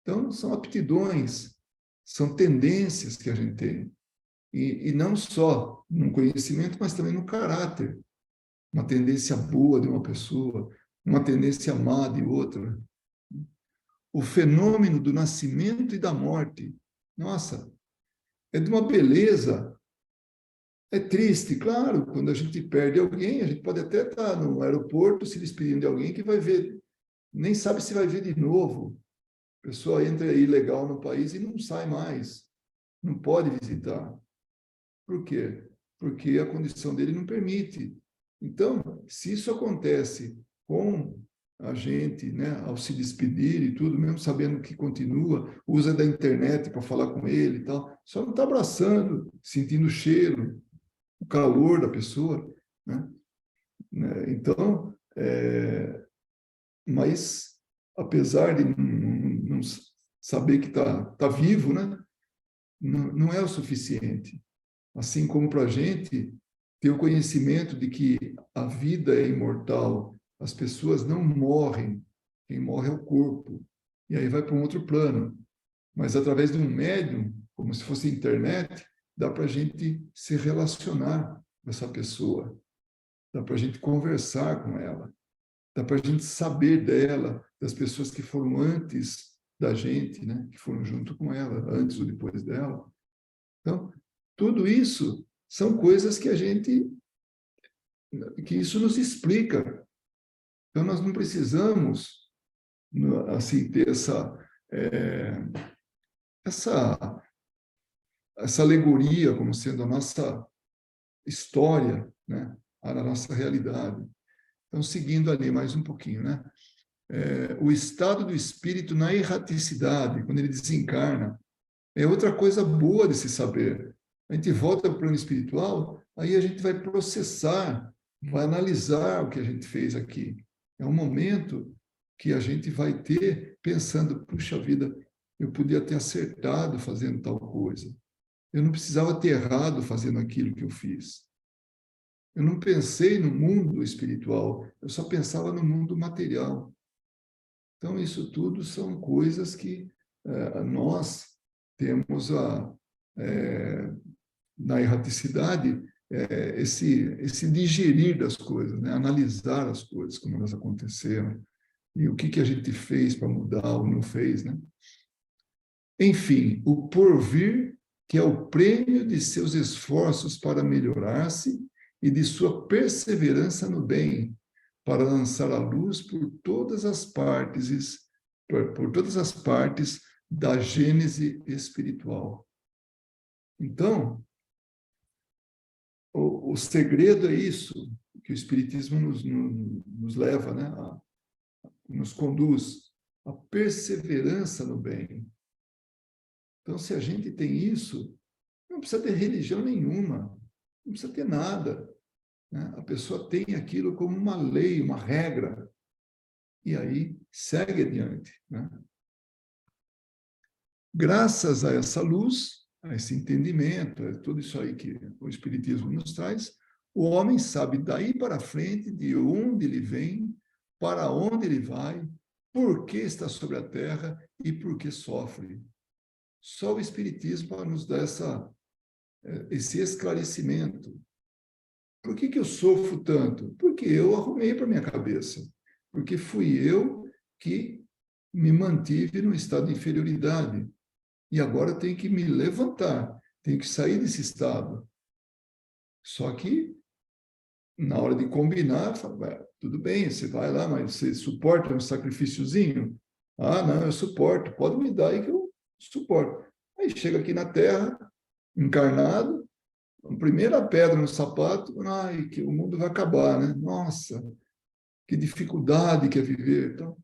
Então, são aptidões, são tendências que a gente tem. E não só no conhecimento, mas também no caráter. Uma tendência boa de uma pessoa, uma tendência má de outra. O fenômeno do nascimento e da morte. Nossa, é de uma beleza. É triste, claro, quando a gente perde alguém, a gente pode até estar no aeroporto se despedindo de alguém que vai ver, nem sabe se vai ver de novo. A pessoa entra ilegal no país e não sai mais. Não pode visitar. Por quê? Porque a condição dele não permite. Então, se isso acontece com a gente, né, ao se despedir e tudo, mesmo sabendo que continua, usa da internet para falar com ele e tal, só não está abraçando, sentindo o cheiro, o calor da pessoa, né? Então, mas apesar de não saber que tá vivo, né, não é o suficiente. Assim como para a gente ter o conhecimento de que a vida é imortal, as pessoas não morrem, quem morre é o corpo, e aí vai para um outro plano. Mas através de um médium, como se fosse internet, dá para a gente se relacionar com essa pessoa, dá para a gente conversar com ela, dá para a gente saber dela, das pessoas que foram antes da gente, né? Que foram junto com ela, antes ou depois dela. Então, tudo isso são coisas que que isso nos explica. Então, nós não precisamos, assim, ter essa, essa alegoria como sendo a nossa história, né? A nossa realidade. Então, seguindo ali mais um pouquinho, né? O estado do espírito na erraticidade, quando ele desencarna, é outra coisa boa de se saber. A gente volta para o plano espiritual, aí a gente vai processar, vai analisar o que a gente fez aqui. É um momento que a gente vai ter pensando, puxa vida, eu podia ter acertado fazendo tal coisa. Eu não precisava ter errado fazendo aquilo que eu fiz. Eu não pensei no mundo espiritual, eu só pensava no mundo material. Então, isso tudo são coisas que nós temos na erraticidade esse digerir das coisas, né? Analisar as coisas, como elas aconteceram, e o que a gente fez para mudar ou não fez. Né? Enfim, o porvir, que é o prêmio de seus esforços para melhorar-se e de sua perseverança no bem, para lançar a luz por todas as partes da gênese espiritual. Então, o segredo é isso que o Espiritismo nos leva, né? Nos conduz, a perseverança no bem. Então, se a gente tem isso, não precisa ter religião nenhuma, não precisa ter nada. Né? A pessoa tem aquilo como uma lei, uma regra, e aí segue adiante. Né? Graças a essa luz, a esse entendimento, a tudo isso aí que o Espiritismo nos traz, o homem sabe daí para frente de onde ele vem, para onde ele vai, por que está sobre a terra e por que sofre. Só o Espiritismo nos dá esse esclarecimento. Por que eu sofro tanto? Porque eu arrumei para minha cabeça. Porque fui eu que me mantive no estado de inferioridade. E agora eu tenho que me levantar, tenho que sair desse estado. Só que, na hora de combinar, fala, tudo bem, você vai lá, mas você suporta um sacrifíciozinho? Ah, não, eu suporto, pode me dar aí que eu suporto. Aí chega aqui na Terra, encarnado, a primeira pedra no sapato, ai, que o mundo vai acabar, né? Nossa, que dificuldade que é viver. Então,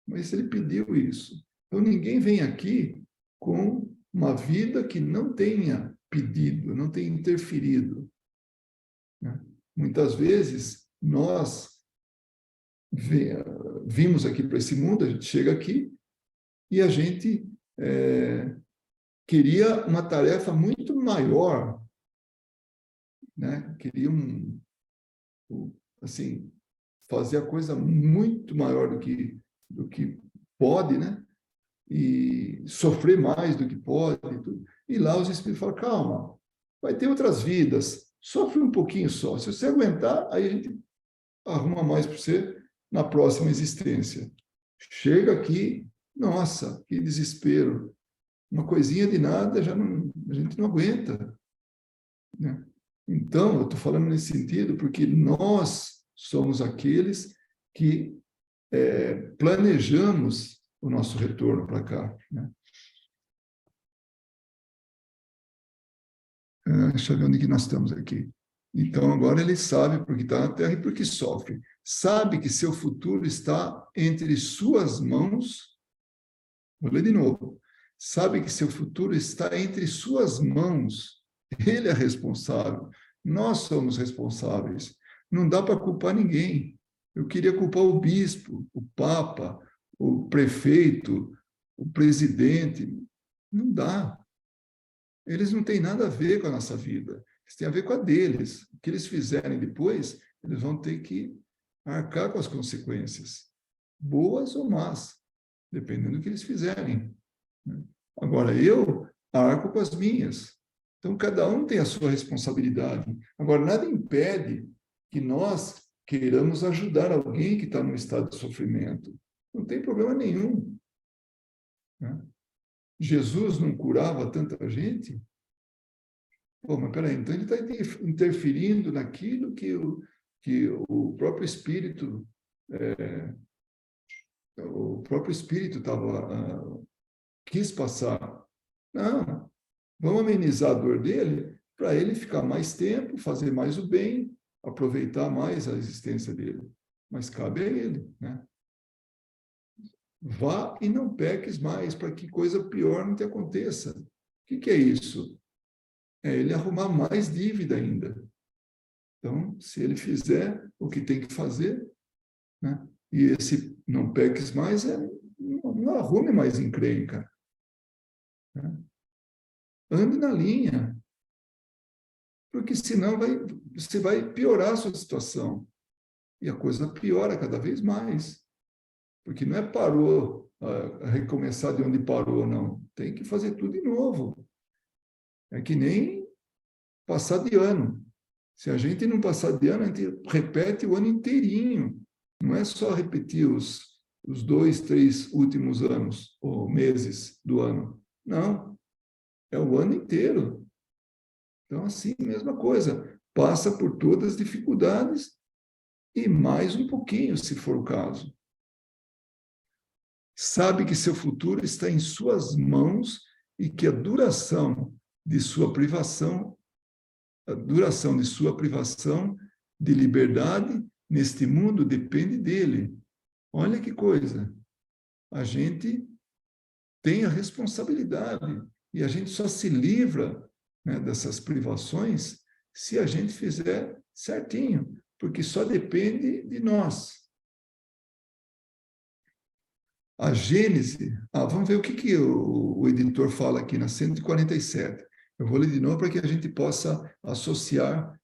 mas ele pediu isso. Então, ninguém vem aqui com uma vida que não tenha pedido, não tenha interferido. Né? Muitas vezes, nós vimos aqui para esse mundo, a gente chega aqui e a gente queria uma tarefa muito maior, né? Queria assim, fazer a coisa muito maior do que pode, né? E sofrer mais do que pode. E lá os espíritos falam, calma, vai ter outras vidas, sofre um pouquinho só. Se você aguentar, aí a gente arruma mais para você na próxima existência. Chega aqui, nossa, que desespero. Uma coisinha de nada já não, a gente não aguenta. Né? Então, eu estou falando nesse sentido porque nós somos aqueles que planejamos o nosso retorno para cá. Né? Deixa eu ver onde que nós estamos aqui. Então, agora ele sabe porque está na Terra e porque sofre. sabe que seu futuro está entre suas mãos. Vou ler de novo. Sabe que seu futuro está entre suas mãos. Ele é responsável. Nós somos responsáveis. Não dá para culpar ninguém. Eu queria culpar o bispo, o papa, o prefeito, o presidente. Não dá. Eles não têm nada a ver com a nossa vida. Isso tem a ver com a deles. O que eles fizerem depois, eles vão ter que arcar com as consequências, boas ou más, dependendo do que eles fizerem. Agora, eu arco com as minhas. Então, cada um tem a sua responsabilidade. Agora, nada impede que nós queiramos ajudar alguém que está num estado de sofrimento. Não tem problema nenhum. Né? Jesus não curava tanta gente? Pô, mas peraí, então ele está interferindo naquilo que o próprio Espírito quis passar. Não, vamos amenizar a dor dele para ele ficar mais tempo, fazer mais o bem, aproveitar mais a existência dele. Mas cabe a ele, né? Vá e não peques mais, para que coisa pior não te aconteça. O que é isso? É ele arrumar mais dívida ainda. Então, se ele fizer o que tem que fazer, né? E esse não peques mais, não arrume mais encrenca. Né? Ande na linha, porque senão você vai piorar a sua situação. E a coisa piora cada vez mais. Porque não é parou, a recomeçar de onde parou, não. Tem que fazer tudo de novo. É que nem passar de ano. Se a gente não passar de ano, a gente repete o ano inteirinho. Não é só repetir os 2, 3 últimos anos ou meses do ano. Não. É o ano inteiro. Então, assim, mesma coisa. Passa por todas as dificuldades e mais um pouquinho, se for o caso. Sabe que seu futuro está em suas mãos e que a duração de sua privação de liberdade neste mundo depende dele. Olha que coisa. A gente tem a responsabilidade e a gente só se livra, né, dessas privações se a gente fizer certinho, porque só depende de nós. A Gênese, vamos ver o que o editor fala aqui na 147. Eu vou ler de novo para que a gente possa associar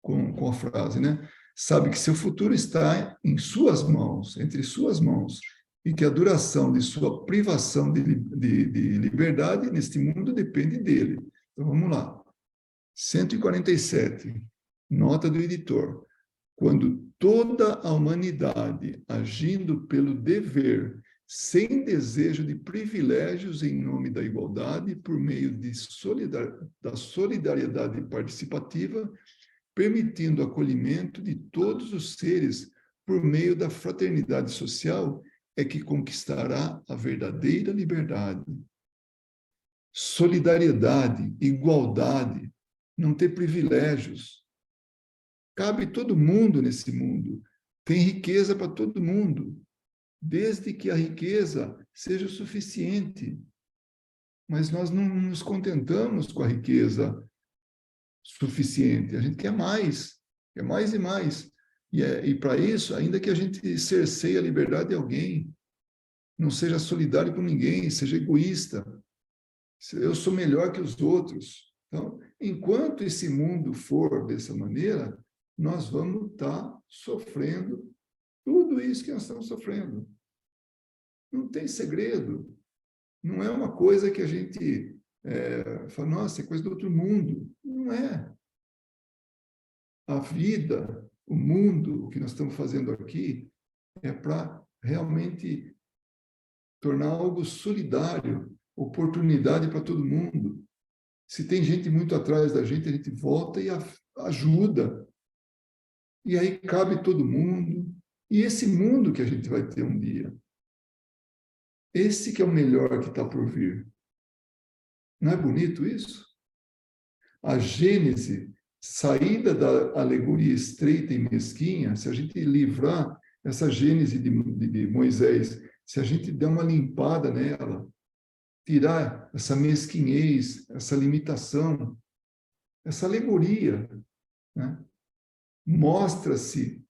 com a frase, né? Sabe que seu futuro está em suas mãos, entre suas mãos, e que a duração de sua privação de liberdade neste mundo depende dele. Então vamos lá. 147, nota do editor. Quando toda a humanidade, agindo pelo dever, sem desejo de privilégios em nome da igualdade, por meio da solidariedade participativa, permitindo o acolhimento de todos os seres por meio da fraternidade social, é que conquistará a verdadeira liberdade. Solidariedade, igualdade, não ter privilégios. Cabe todo mundo nesse mundo. Tem riqueza para todo mundo, desde que a riqueza seja o suficiente. Mas nós não nos contentamos com a riqueza suficiente. A gente quer mais e mais. E para isso, ainda que a gente cerceie a liberdade de alguém, não seja solidário com ninguém, seja egoísta. Eu sou melhor que os outros. Então, enquanto esse mundo for dessa maneira, nós vamos estar sofrendo tudo isso que nós estamos sofrendo. Não tem segredo. Não é uma coisa que a gente fala, nossa, é coisa do outro mundo. Não é. A vida, o mundo, o que nós estamos fazendo aqui, é para realmente tornar algo solidário, oportunidade para todo mundo. Se tem gente muito atrás da gente, a gente volta e ajuda. E aí cabe todo mundo. E esse mundo que a gente vai ter um dia, esse que é o melhor que está por vir. Não é bonito isso? A Gênese saída da alegoria estreita e mesquinha, se a gente livrar essa Gênese de Moisés, se a gente der uma limpada nela, tirar essa mesquinhez, essa limitação, essa alegoria, né? Mostra-se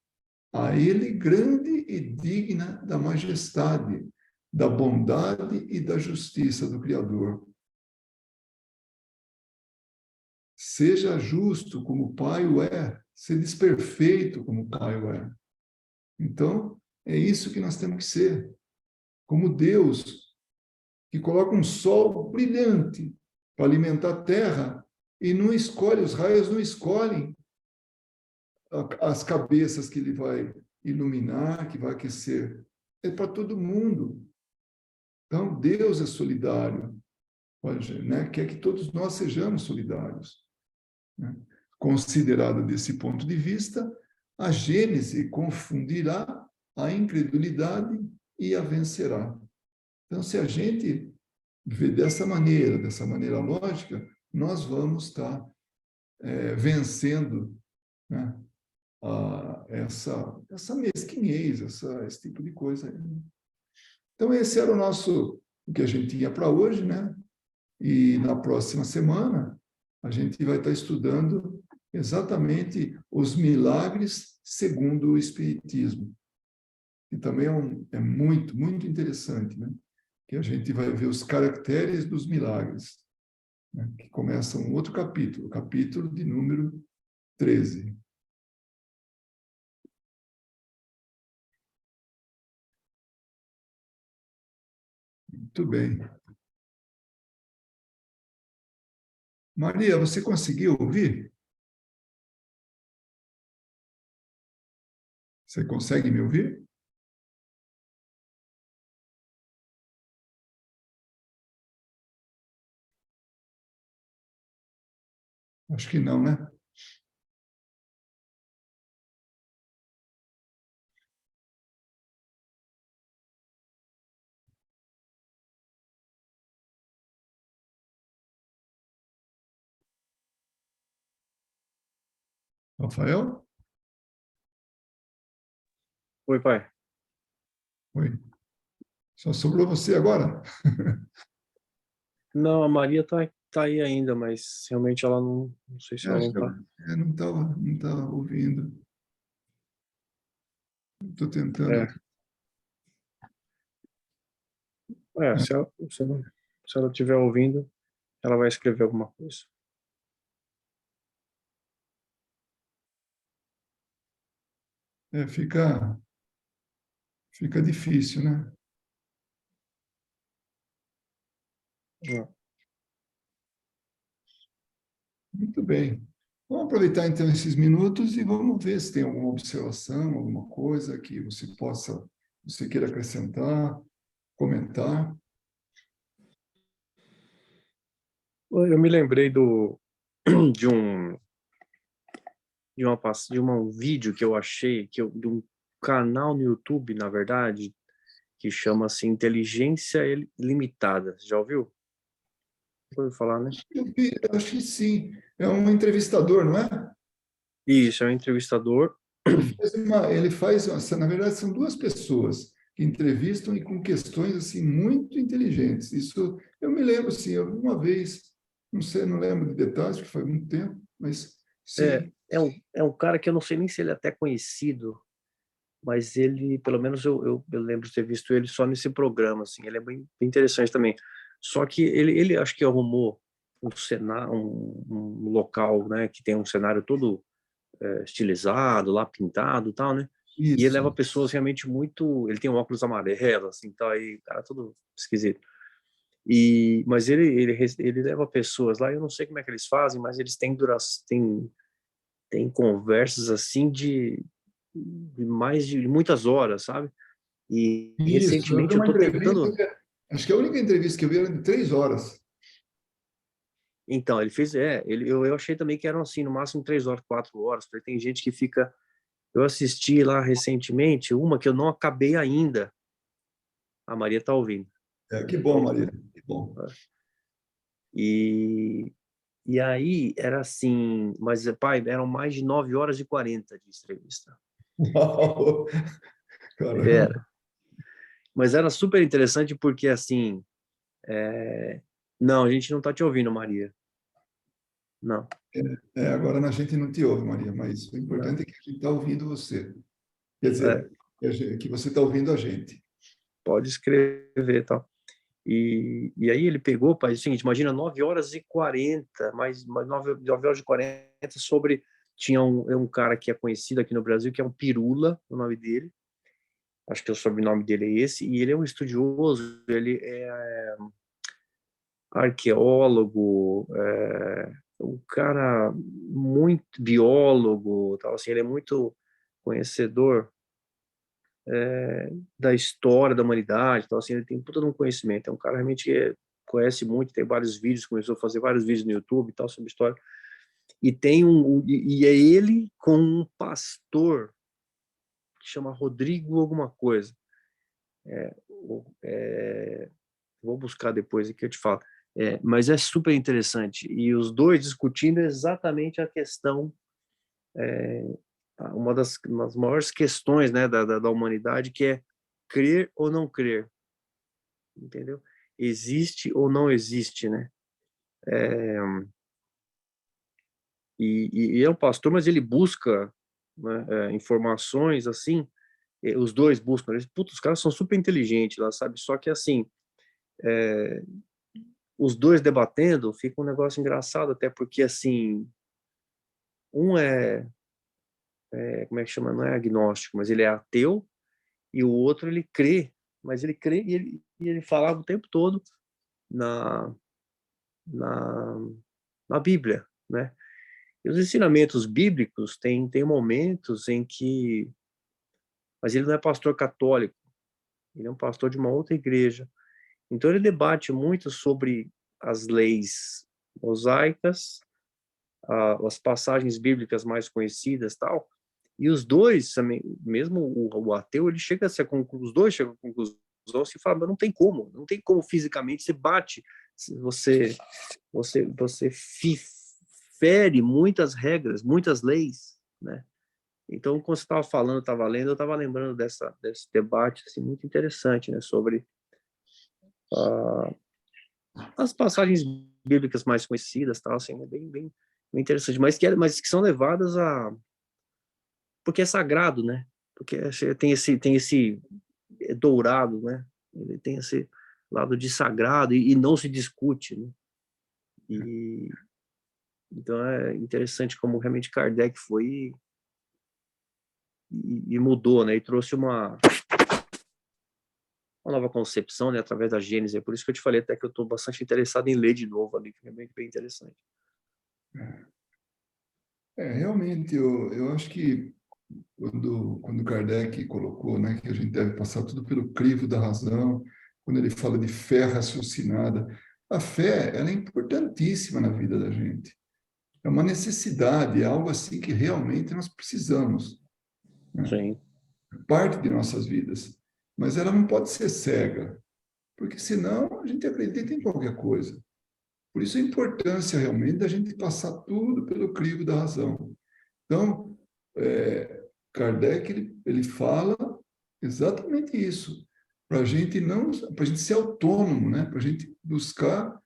a ele grande e digna da majestade, da bondade e da justiça do Criador. Seja justo como o Pai o é, seja perfeito como o Pai o é. Então, é isso que nós temos que ser. Como Deus, que coloca um sol brilhante para alimentar a terra e não escolhe, os raios não escolhem as cabeças que ele vai iluminar, que vai aquecer. É para todo mundo. Então, Deus é solidário, né? Quer que todos nós sejamos solidários. Né? Considerado desse ponto de vista, a Gênese confundirá a incredulidade e a vencerá. Então, se a gente vê dessa maneira lógica, nós vamos estar vencendo, né, essa mesquinhez, esse tipo de coisa. Então, esse era o que a gente tinha para hoje, né? E na próxima semana, a gente vai estar estudando exatamente os milagres segundo o Espiritismo, que também é muito, muito interessante, né? Que a gente vai ver os caracteres dos milagres, né? Que começa um outro capítulo, o capítulo de número 13. Muito bem. Maria, você conseguiu ouvir? Você consegue me ouvir? Acho que não, né? Rafael? Oi, pai. Oi. Só sobrou você agora? Não, a Maria tá aí ainda, mas realmente ela não sei se ela Acho não que tá. não estava ouvindo. Estou tentando É, aqui. se ela estiver ouvindo, ela vai escrever alguma coisa. Fica difícil, né? É. Muito bem. Vamos aproveitar então esses minutos e vamos ver se tem alguma observação, alguma coisa que você queira acrescentar, comentar. Eu me lembrei de um de um vídeo que eu achei de um canal no YouTube, na verdade, que chama-se Inteligência Limitada. Já ouviu? Ouviu falar, né? Eu acho que sim. É um entrevistador, não é? Isso, é um entrevistador. Na verdade, são duas pessoas que entrevistam e com questões assim muito inteligentes. Isso eu me lembro, sim, eu vi uma vez, não sei, não lembro de detalhes, que foi muito tempo, mas É, sim. é um cara que eu não sei nem se ele é até conhecido, mas ele, pelo menos eu lembro de ter visto ele só nesse programa, assim, ele é bem interessante também. Só que ele acho que arrumou um local, né, que tem um cenário todo estilizado, lá pintado e tal, né? E ele leva Isso. pessoas realmente muito. Ele tem um óculos amarelo, assim, tal, aí, cara, todo esquisito. Mas ele leva pessoas lá, eu não sei como é que eles fazem, mas eles têm conversas assim de muitas horas, sabe? E Isso, eu vi recentemente eu uma tô entrevista, tentando. acho que a única entrevista que eu vi era de 3 horas. Então, ele fez. Eu achei também que eram assim, no máximo 3 horas, 4 horas, porque tem gente que fica. Eu assisti lá recentemente uma que eu não acabei ainda. A Maria tá ouvindo. É, que bom, Maria, que bom. E E aí era assim, mas pai, eram mais de 9 horas e 40 de entrevista. Uau! Caramba! Era. Mas era super interessante porque assim, não, a gente não tá te ouvindo, Maria. Não, Agora a gente não te ouve, Maria, mas o não. importante é que a gente está ouvindo você. Quer É, dizer, que você está ouvindo a gente. pode escrever e tal. E aí ele pegou, pai, é o seguinte, imagina 9 horas e 40, mais 9 horas e 40 sobre... Tinha um cara que é conhecido aqui no Brasil, que é um Pirula, o nome dele. Acho que o sobrenome dele é esse. E ele é um estudioso, ele é arqueólogo, um cara muito biólogo, tal, assim, ele é muito conhecedor da história da humanidade, então assim, ele tem todo um conhecimento, é um cara realmente que conhece muito, tem vários vídeos, começou a fazer vários vídeos no YouTube e tal sobre história, e tem e é ele com um pastor que chama Rodrigo alguma coisa, vou buscar depois aqui eu te falo, mas é super interessante, e os dois discutindo exatamente a questão, uma das maiores questões, né, da humanidade, que é crer ou não crer, entendeu? Existe ou não existe, né? E é um pastor, mas ele busca, né, informações assim, os dois buscam, putz, os caras são super inteligentes lá, sabe? Só que assim, os dois debatendo, fica um negócio engraçado, até porque assim, um como é que chama? Não é agnóstico, mas ele é ateu, e o outro ele crê, mas ele crê e ele falava o tempo todo na, na, na Bíblia, né? E os ensinamentos bíblicos tem momentos em que... Mas ele não é pastor católico, ele é um pastor de uma outra igreja. Então ele debate muito sobre as leis mosaicas, as passagens bíblicas mais conhecidas, tal. E os dois, também, mesmo o ateu, ele chega a ser, os dois chegam à conclusão, se fala, mas não tem como fisicamente, você bate, você fere muitas regras, muitas leis, né? Então, quando você estava falando, estava lendo, eu estava lembrando desse debate assim, muito interessante, né, sobre as passagens bíblicas mais conhecidas, tal, assim, é bem interessante, mas que são levadas a... Porque é sagrado, né? Porque tem esse dourado, né? Ele tem esse lado de sagrado e não se discute, né? E então é interessante como realmente Kardec foi e mudou, né? E trouxe uma nova concepção, né, através da Gênese. É por isso que eu te falei até que eu estou bastante interessado em ler de novo ali, que é bem interessante. Realmente, eu acho que quando Kardec colocou, né, que a gente deve passar tudo pelo crivo da razão, quando ele fala de fé raciocinada, a fé, ela é importantíssima na vida da gente. É uma necessidade, é algo assim que realmente nós precisamos, né? Sim, Parte de nossas vidas. Mas ela não pode ser cega, porque senão a gente acredita em qualquer coisa. Por isso a importância realmente da gente passar tudo pelo crivo da razão. Então, Kardec ele fala exatamente isso, para a gente não, para a gente ser autônomo, né? Para a gente buscar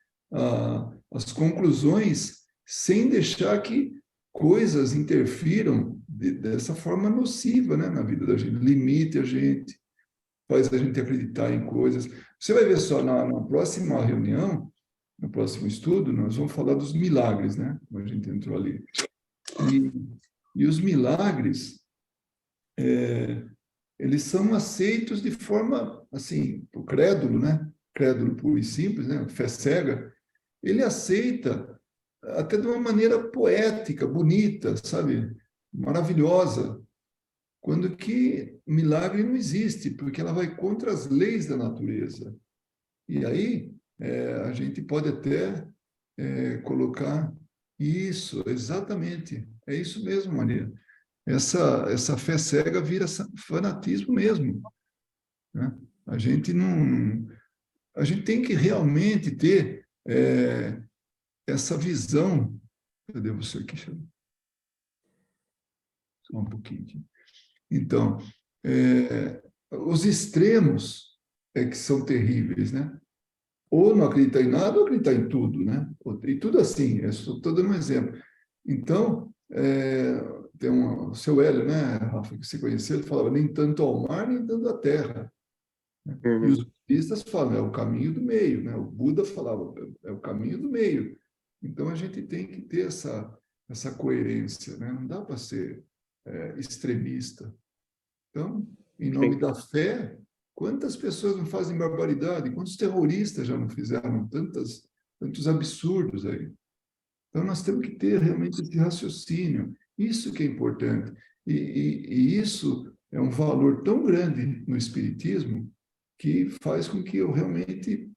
as conclusões sem deixar que coisas interfiram dessa forma nociva, né, na vida da gente, limite a gente, faz a gente acreditar em coisas. Você vai ver só na próxima reunião, no próximo estudo, nós vamos falar dos milagres, né? Como a gente entrou ali. E, e os milagres, eles são aceitos de forma, assim, o crédulo, né? Crédulo puro e simples, né? Fé cega, ele aceita até de uma maneira poética, bonita, sabe? Maravilhosa, quando que milagre não existe, porque ela vai contra as leis da natureza. E aí a gente pode até colocar isso, exatamente, é isso mesmo, Maria. Essa fé cega vira fanatismo mesmo, né? A gente não, a gente tem que realmente ter essa visão... Cadê você aqui? Só um pouquinho aqui. Então, os extremos é que são terríveis, né? Ou não acreditar em nada, ou acreditar em tudo, né? E tudo assim, eu estou dando um exemplo. Então, tem o seu Hélio, né, Rafa, que você conheceu, ele falava nem tanto ao mar, nem tanto à terra. Né? E os budistas falam, é o caminho do meio, né? O Buda falava, é o caminho do meio. Então, a gente tem que ter essa coerência, né? Não dá para ser extremista. Então, em nome Sim. da fé, quantas pessoas não fazem barbaridade? Quantos terroristas já não fizeram tantos absurdos aí? Então, nós temos que ter realmente esse raciocínio. Isso que é importante. E isso é um valor tão grande no Espiritismo que faz com que eu realmente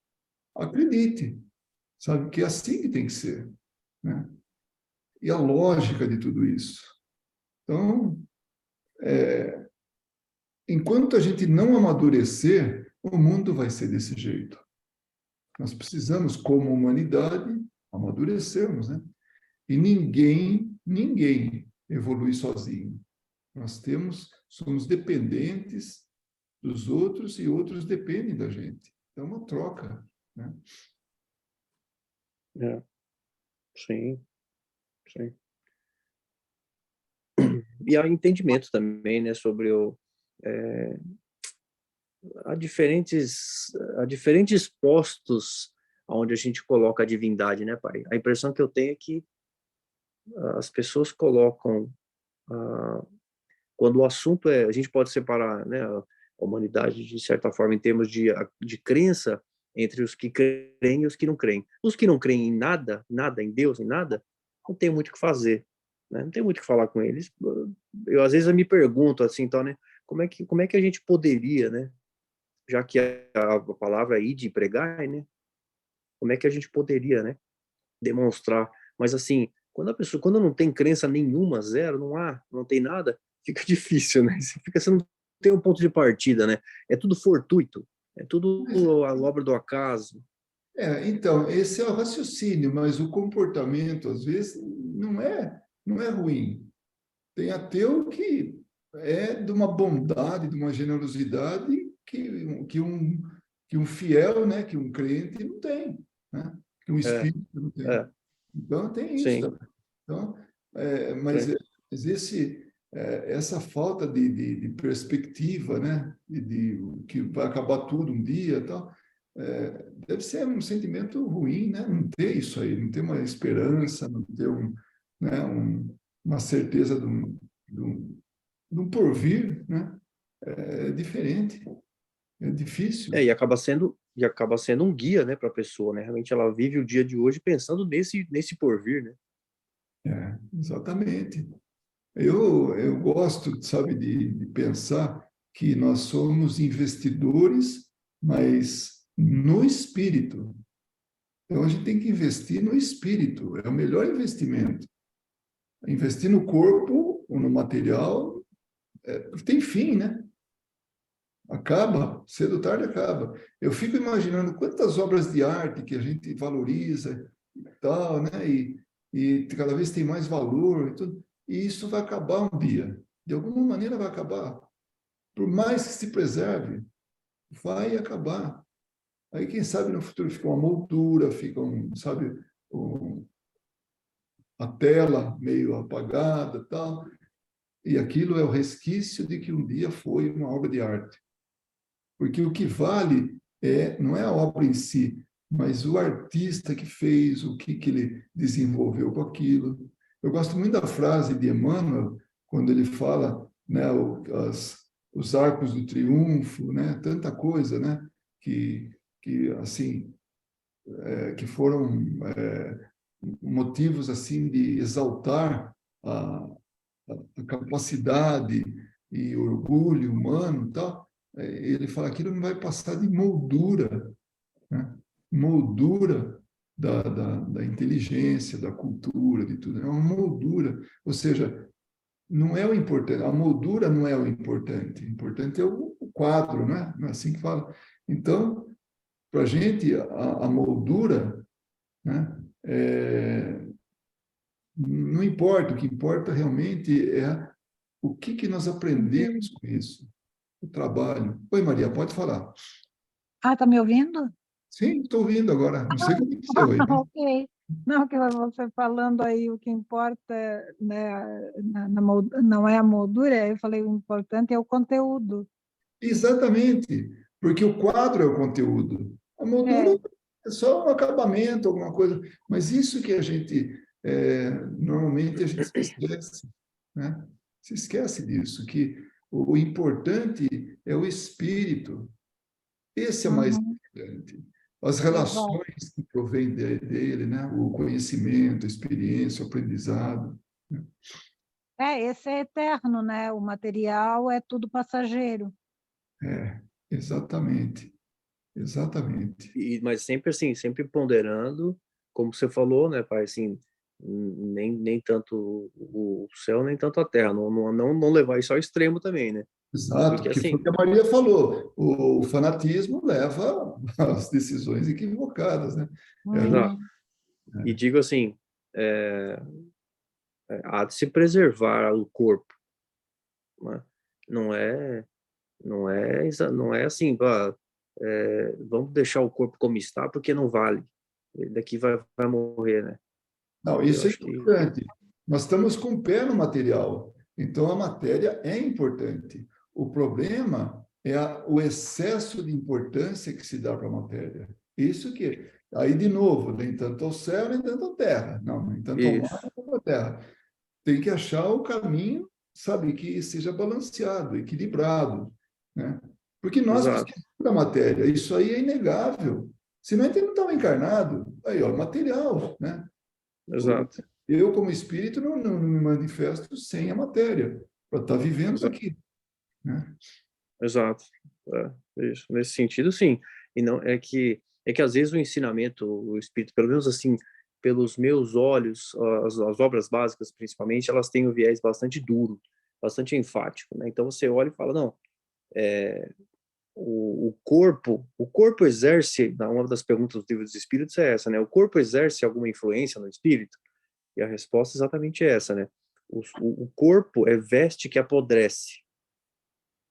acredite, sabe? Que é assim que tem que ser, né? E a lógica de tudo isso. Então, enquanto a gente não amadurecer, o mundo vai ser desse jeito. Nós precisamos, como humanidade, amadurecermos, né? E ninguém evolui sozinho. Somos dependentes dos outros e outros dependem da gente. É uma troca, né? Sim, sim. E há entendimento também, né, sobre há diferentes postos onde a gente coloca a divindade, né, pai? A impressão que eu tenho é que as pessoas colocam, quando o assunto a gente pode separar, né, a humanidade, de certa forma, em termos de crença, entre os que creem e os que não creem. Os que não creem em nada, em Deus, em nada, não tem muito o que fazer, né? Não tem muito o que falar com eles. Às vezes eu me pergunto assim, então, né, como é que a gente poderia, né, já que a palavra é ir de pregar, né, como é que a gente poderia, né, demonstrar? Mas assim, quando não tem crença nenhuma, zero, não tem nada, fica difícil, né? Você não tem um ponto de partida, né? É tudo fortuito, é tudo a obra do acaso. Então, esse é o raciocínio, mas o comportamento, às vezes, não é ruim. Tem ateu que é de uma bondade, de uma generosidade que um fiel, né, que um crente não tem, né? Que um É, espírito não tem. é, Então, tem isso sim, também. Então, mas sim. essa falta de perspectiva, né, que vai acabar tudo um dia, e tal, deve ser um sentimento ruim, né? Não ter isso aí, não ter uma esperança, não ter né, uma certeza de um porvir, né? É diferente, é difícil. E acaba sendo um guia, né, para a pessoa, né? Realmente ela vive o dia de hoje pensando nesse porvir, né? Exatamente. Eu gosto, sabe, de pensar que nós somos investidores, mas no espírito. Então, a gente tem que investir no espírito, é o melhor investimento. Investir no corpo ou no material tem fim, né? Acaba, cedo ou tarde acaba. Eu fico imaginando quantas obras de arte que a gente valoriza e tal, né? E cada vez tem mais valor e tudo. E isso vai acabar um dia. De alguma maneira vai acabar. Por mais que se preserve, vai acabar. Aí, quem sabe, no futuro fica uma moldura, fica sabe, a tela meio apagada, tal. E aquilo é o resquício de que um dia foi uma obra de arte. Porque o que vale não é a obra em si, mas o artista que fez, que ele desenvolveu com aquilo. Eu gosto muito da frase de Emmanuel, quando ele fala, né, os arcos do triunfo, né, tanta coisa, né, que assim, que foram motivos assim de exaltar a, a capacidade e orgulho humano, e tal. Ele fala que aquilo não vai passar de moldura, né? Moldura da inteligência, da cultura, de tudo. É uma moldura, ou seja, não é o importante, a moldura não é o importante. O importante é o quadro, né? Não é assim que fala. Então, para a gente, a moldura, né? não importa, o que importa realmente é o que nós aprendemos com isso, o trabalho. Oi, Maria, pode falar. Ah, tá me ouvindo? Sim, estou ouvindo agora. Não sei o que aconteceu aí, né? Ok. Não, que você falando aí, o que importa, né, não é a moldura, eu falei o importante é o conteúdo. Exatamente, porque o quadro é o conteúdo. A moldura É, é só um acabamento, alguma coisa. Mas isso que a gente, normalmente, a gente se esquece, né? Se esquece disso, que o importante é o espírito. Esse é o mais uhum, importante. As exato. relações que provém dele, né? O conhecimento, a experiência, o aprendizado, né? Esse é eterno, né? O material é tudo passageiro. É, exatamente, exatamente. Mas sempre assim, sempre ponderando, como você falou, né, pai, assim, nem tanto o céu, nem tanto a terra, não levar isso ao extremo também, né? Exato, Porque porque foi o assim, que a Maria falou. O fanatismo leva às decisões equivocadas, né? exato. Uhum, E digo assim, é, há de se preservar o corpo, né? Não é, não é assim, pá, vamos deixar o corpo como está, porque não vale. Ele daqui vai morrer, né? Não, Eu isso é acho que importante. Nós estamos com o pé no material, então a matéria é importante. O problema é o excesso de importância que se dá para a matéria. Isso que. Aí, de novo, nem tanto ao céu, nem tanto à terra. Não, nem tanto ao mar, isso, nem tanto à terra. Tem que achar o caminho, sabe, que seja balanceado, equilibrado, né? Porque nós exato, precisamos da matéria, isso aí é inegável. Senão a gente não estava encarnado. Aí, ó, material, né? exato, Eu, como espírito, não me manifesto sem a matéria, para estar vivendo exato. aqui, né? Exato. Isso. Nesse sentido, sim. E não é que às vezes o ensinamento, o espírito, pelo menos assim, pelos meus olhos, as obras básicas, principalmente, elas têm um viés bastante duro, bastante enfático, né? Então você olha e fala, não, o corpo exerce, uma das perguntas do livro dos espíritos é essa, né? O corpo exerce alguma influência no espírito? E a resposta é exatamente essa, né? O corpo é veste que apodrece.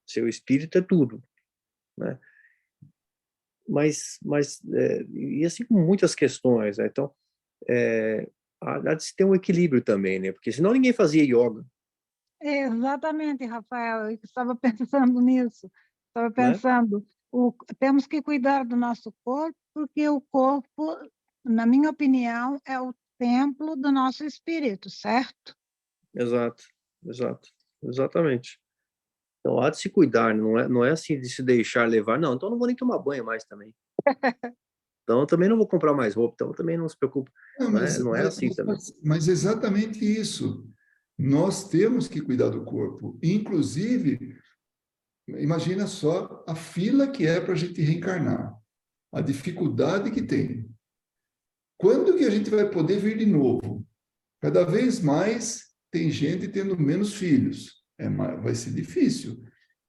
Seu espírito é tudo, né? E assim com muitas questões, né? Então, há de se ter um equilíbrio também, né? Porque senão ninguém fazia yoga, exatamente, Rafael, eu estava pensando nisso. Estava né? pensando, temos que cuidar do nosso corpo, porque o corpo, na minha opinião, é o templo do nosso espírito, certo? Exato, exato, exatamente. Então, há de se cuidar, não é assim de se deixar levar, não, então eu não vou nem tomar banho mais também. Então, eu também não vou comprar mais roupa, então também não se preocupe, Não, não é assim também. mas exatamente isso. Nós temos que cuidar do corpo. Inclusive, imagina só a fila que é para a gente reencarnar, a dificuldade que tem. Quando que a gente vai poder vir de novo? Cada vez mais tem gente tendo menos filhos. Vai ser difícil.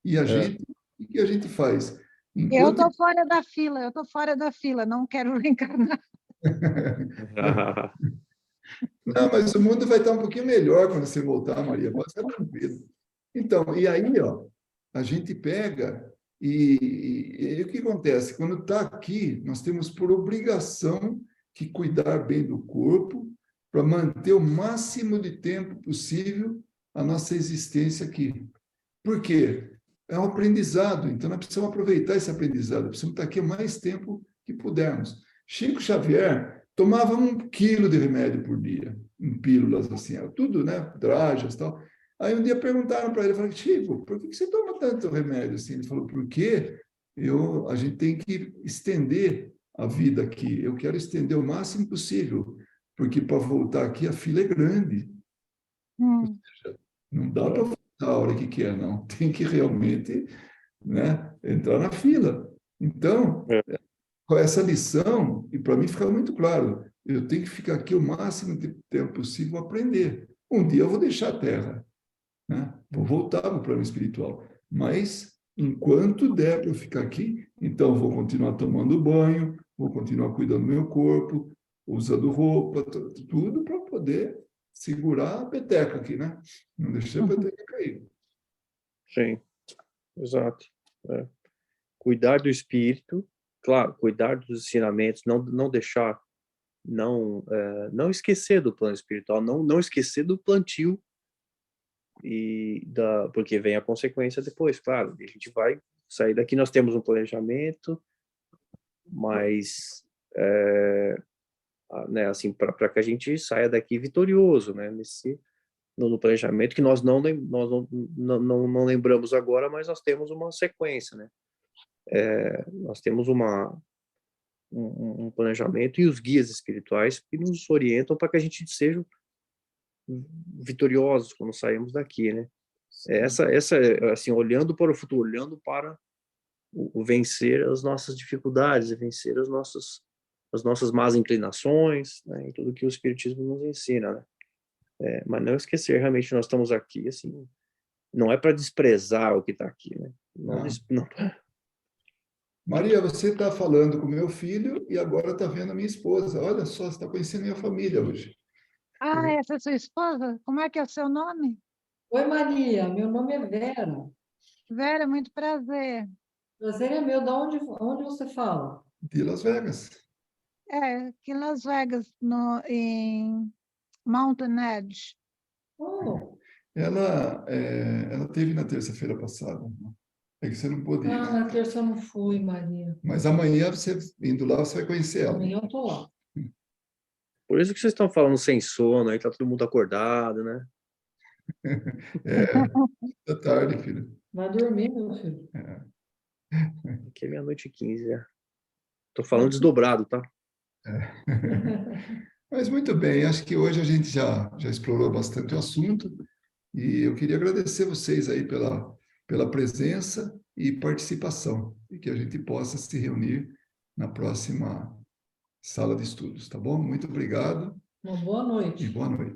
E a É. gente, o que a gente faz? Eu Enquanto. estou fora da fila, eu estou fora da fila, não quero reencarnar. Não, mas o mundo vai estar um pouquinho melhor quando você voltar, Maria. Pode ficar tranquilo. Então, e aí, ó, a gente pega e o que acontece? Quando está aqui, nós temos por obrigação que cuidar bem do corpo para manter o máximo de tempo possível a nossa existência aqui. Por quê? É um aprendizado, então nós precisamos aproveitar esse aprendizado, precisamos estar aqui o mais tempo que pudermos. Chico Xavier tomava 1 quilo de remédio por dia, em pílulas, assim, tudo, né? Dragas e tal. Aí um dia perguntaram para ele, falaram, Chico, por que você toma tanto remédio assim? Ele falou, porque a gente tem que estender a vida aqui, eu quero estender o máximo possível, porque para voltar aqui a fila é grande, Hum, não dá para voltar a hora que quer, não. Tem que realmente, né, entrar na fila. Então, É. com essa lição, e para mim fica muito claro, eu tenho que ficar aqui o máximo de tempo possível aprender. Um dia eu vou deixar a Terra, né? Vou voltar para o plano espiritual. Mas, enquanto der para eu ficar aqui, então vou continuar tomando banho, vou continuar cuidando do meu corpo, usando roupa, tudo para poder segurar a peteca aqui, né? Não deixar a peteca cair. Sim, exato. Cuidar do espírito, claro, cuidar dos ensinamentos, não deixar, não esquecer do plano espiritual, não esquecer do plantio, porque vem a consequência depois, claro. A gente vai sair daqui, nós temos um planejamento, mas né, assim, para que a gente saia daqui vitorioso, né, no planejamento que nós não lembramos agora, mas nós temos uma sequência, né? Nós temos um planejamento e os guias espirituais que nos orientam para que a gente seja vitoriosos quando saímos daqui, né? Essa assim, olhando para o futuro, olhando para o vencer as nossas dificuldades, vencer as nossas más inclinações, né? E tudo que o Espiritismo nos ensina, né? Mas não esquecer, realmente, nós estamos aqui, assim, não é para desprezar o que está aqui, né? Não. Maria, você está falando com meu filho e agora está vendo a minha esposa. Olha só, você está conhecendo minha família hoje. Ah, essa é sua esposa? Como é que é o seu nome? Oi, Maria, meu nome é Vera. Vera, muito prazer. Prazer é meu. Onde você fala? De Las Vegas. Aqui em Las Vegas, em Mountain Edge. Oh, Ela teve na terça-feira passada. É que você não pôde ir, né? na terça eu não fui, Maria. Mas amanhã, você indo lá, você vai conhecer ela. Amanhã eu tô lá. Por isso que vocês estão falando sem sono, aí tá todo mundo acordado, né? Da tarde, filho. Vai dormir, meu filho. Aqui é 00:15, já. Tô falando desdobrado, tá? Mas muito bem, acho que hoje a gente já explorou bastante o assunto e eu queria agradecer vocês aí pela presença e participação e que a gente possa se reunir na próxima sala de estudos, tá bom? Muito obrigado Uma boa noite. e boa noite.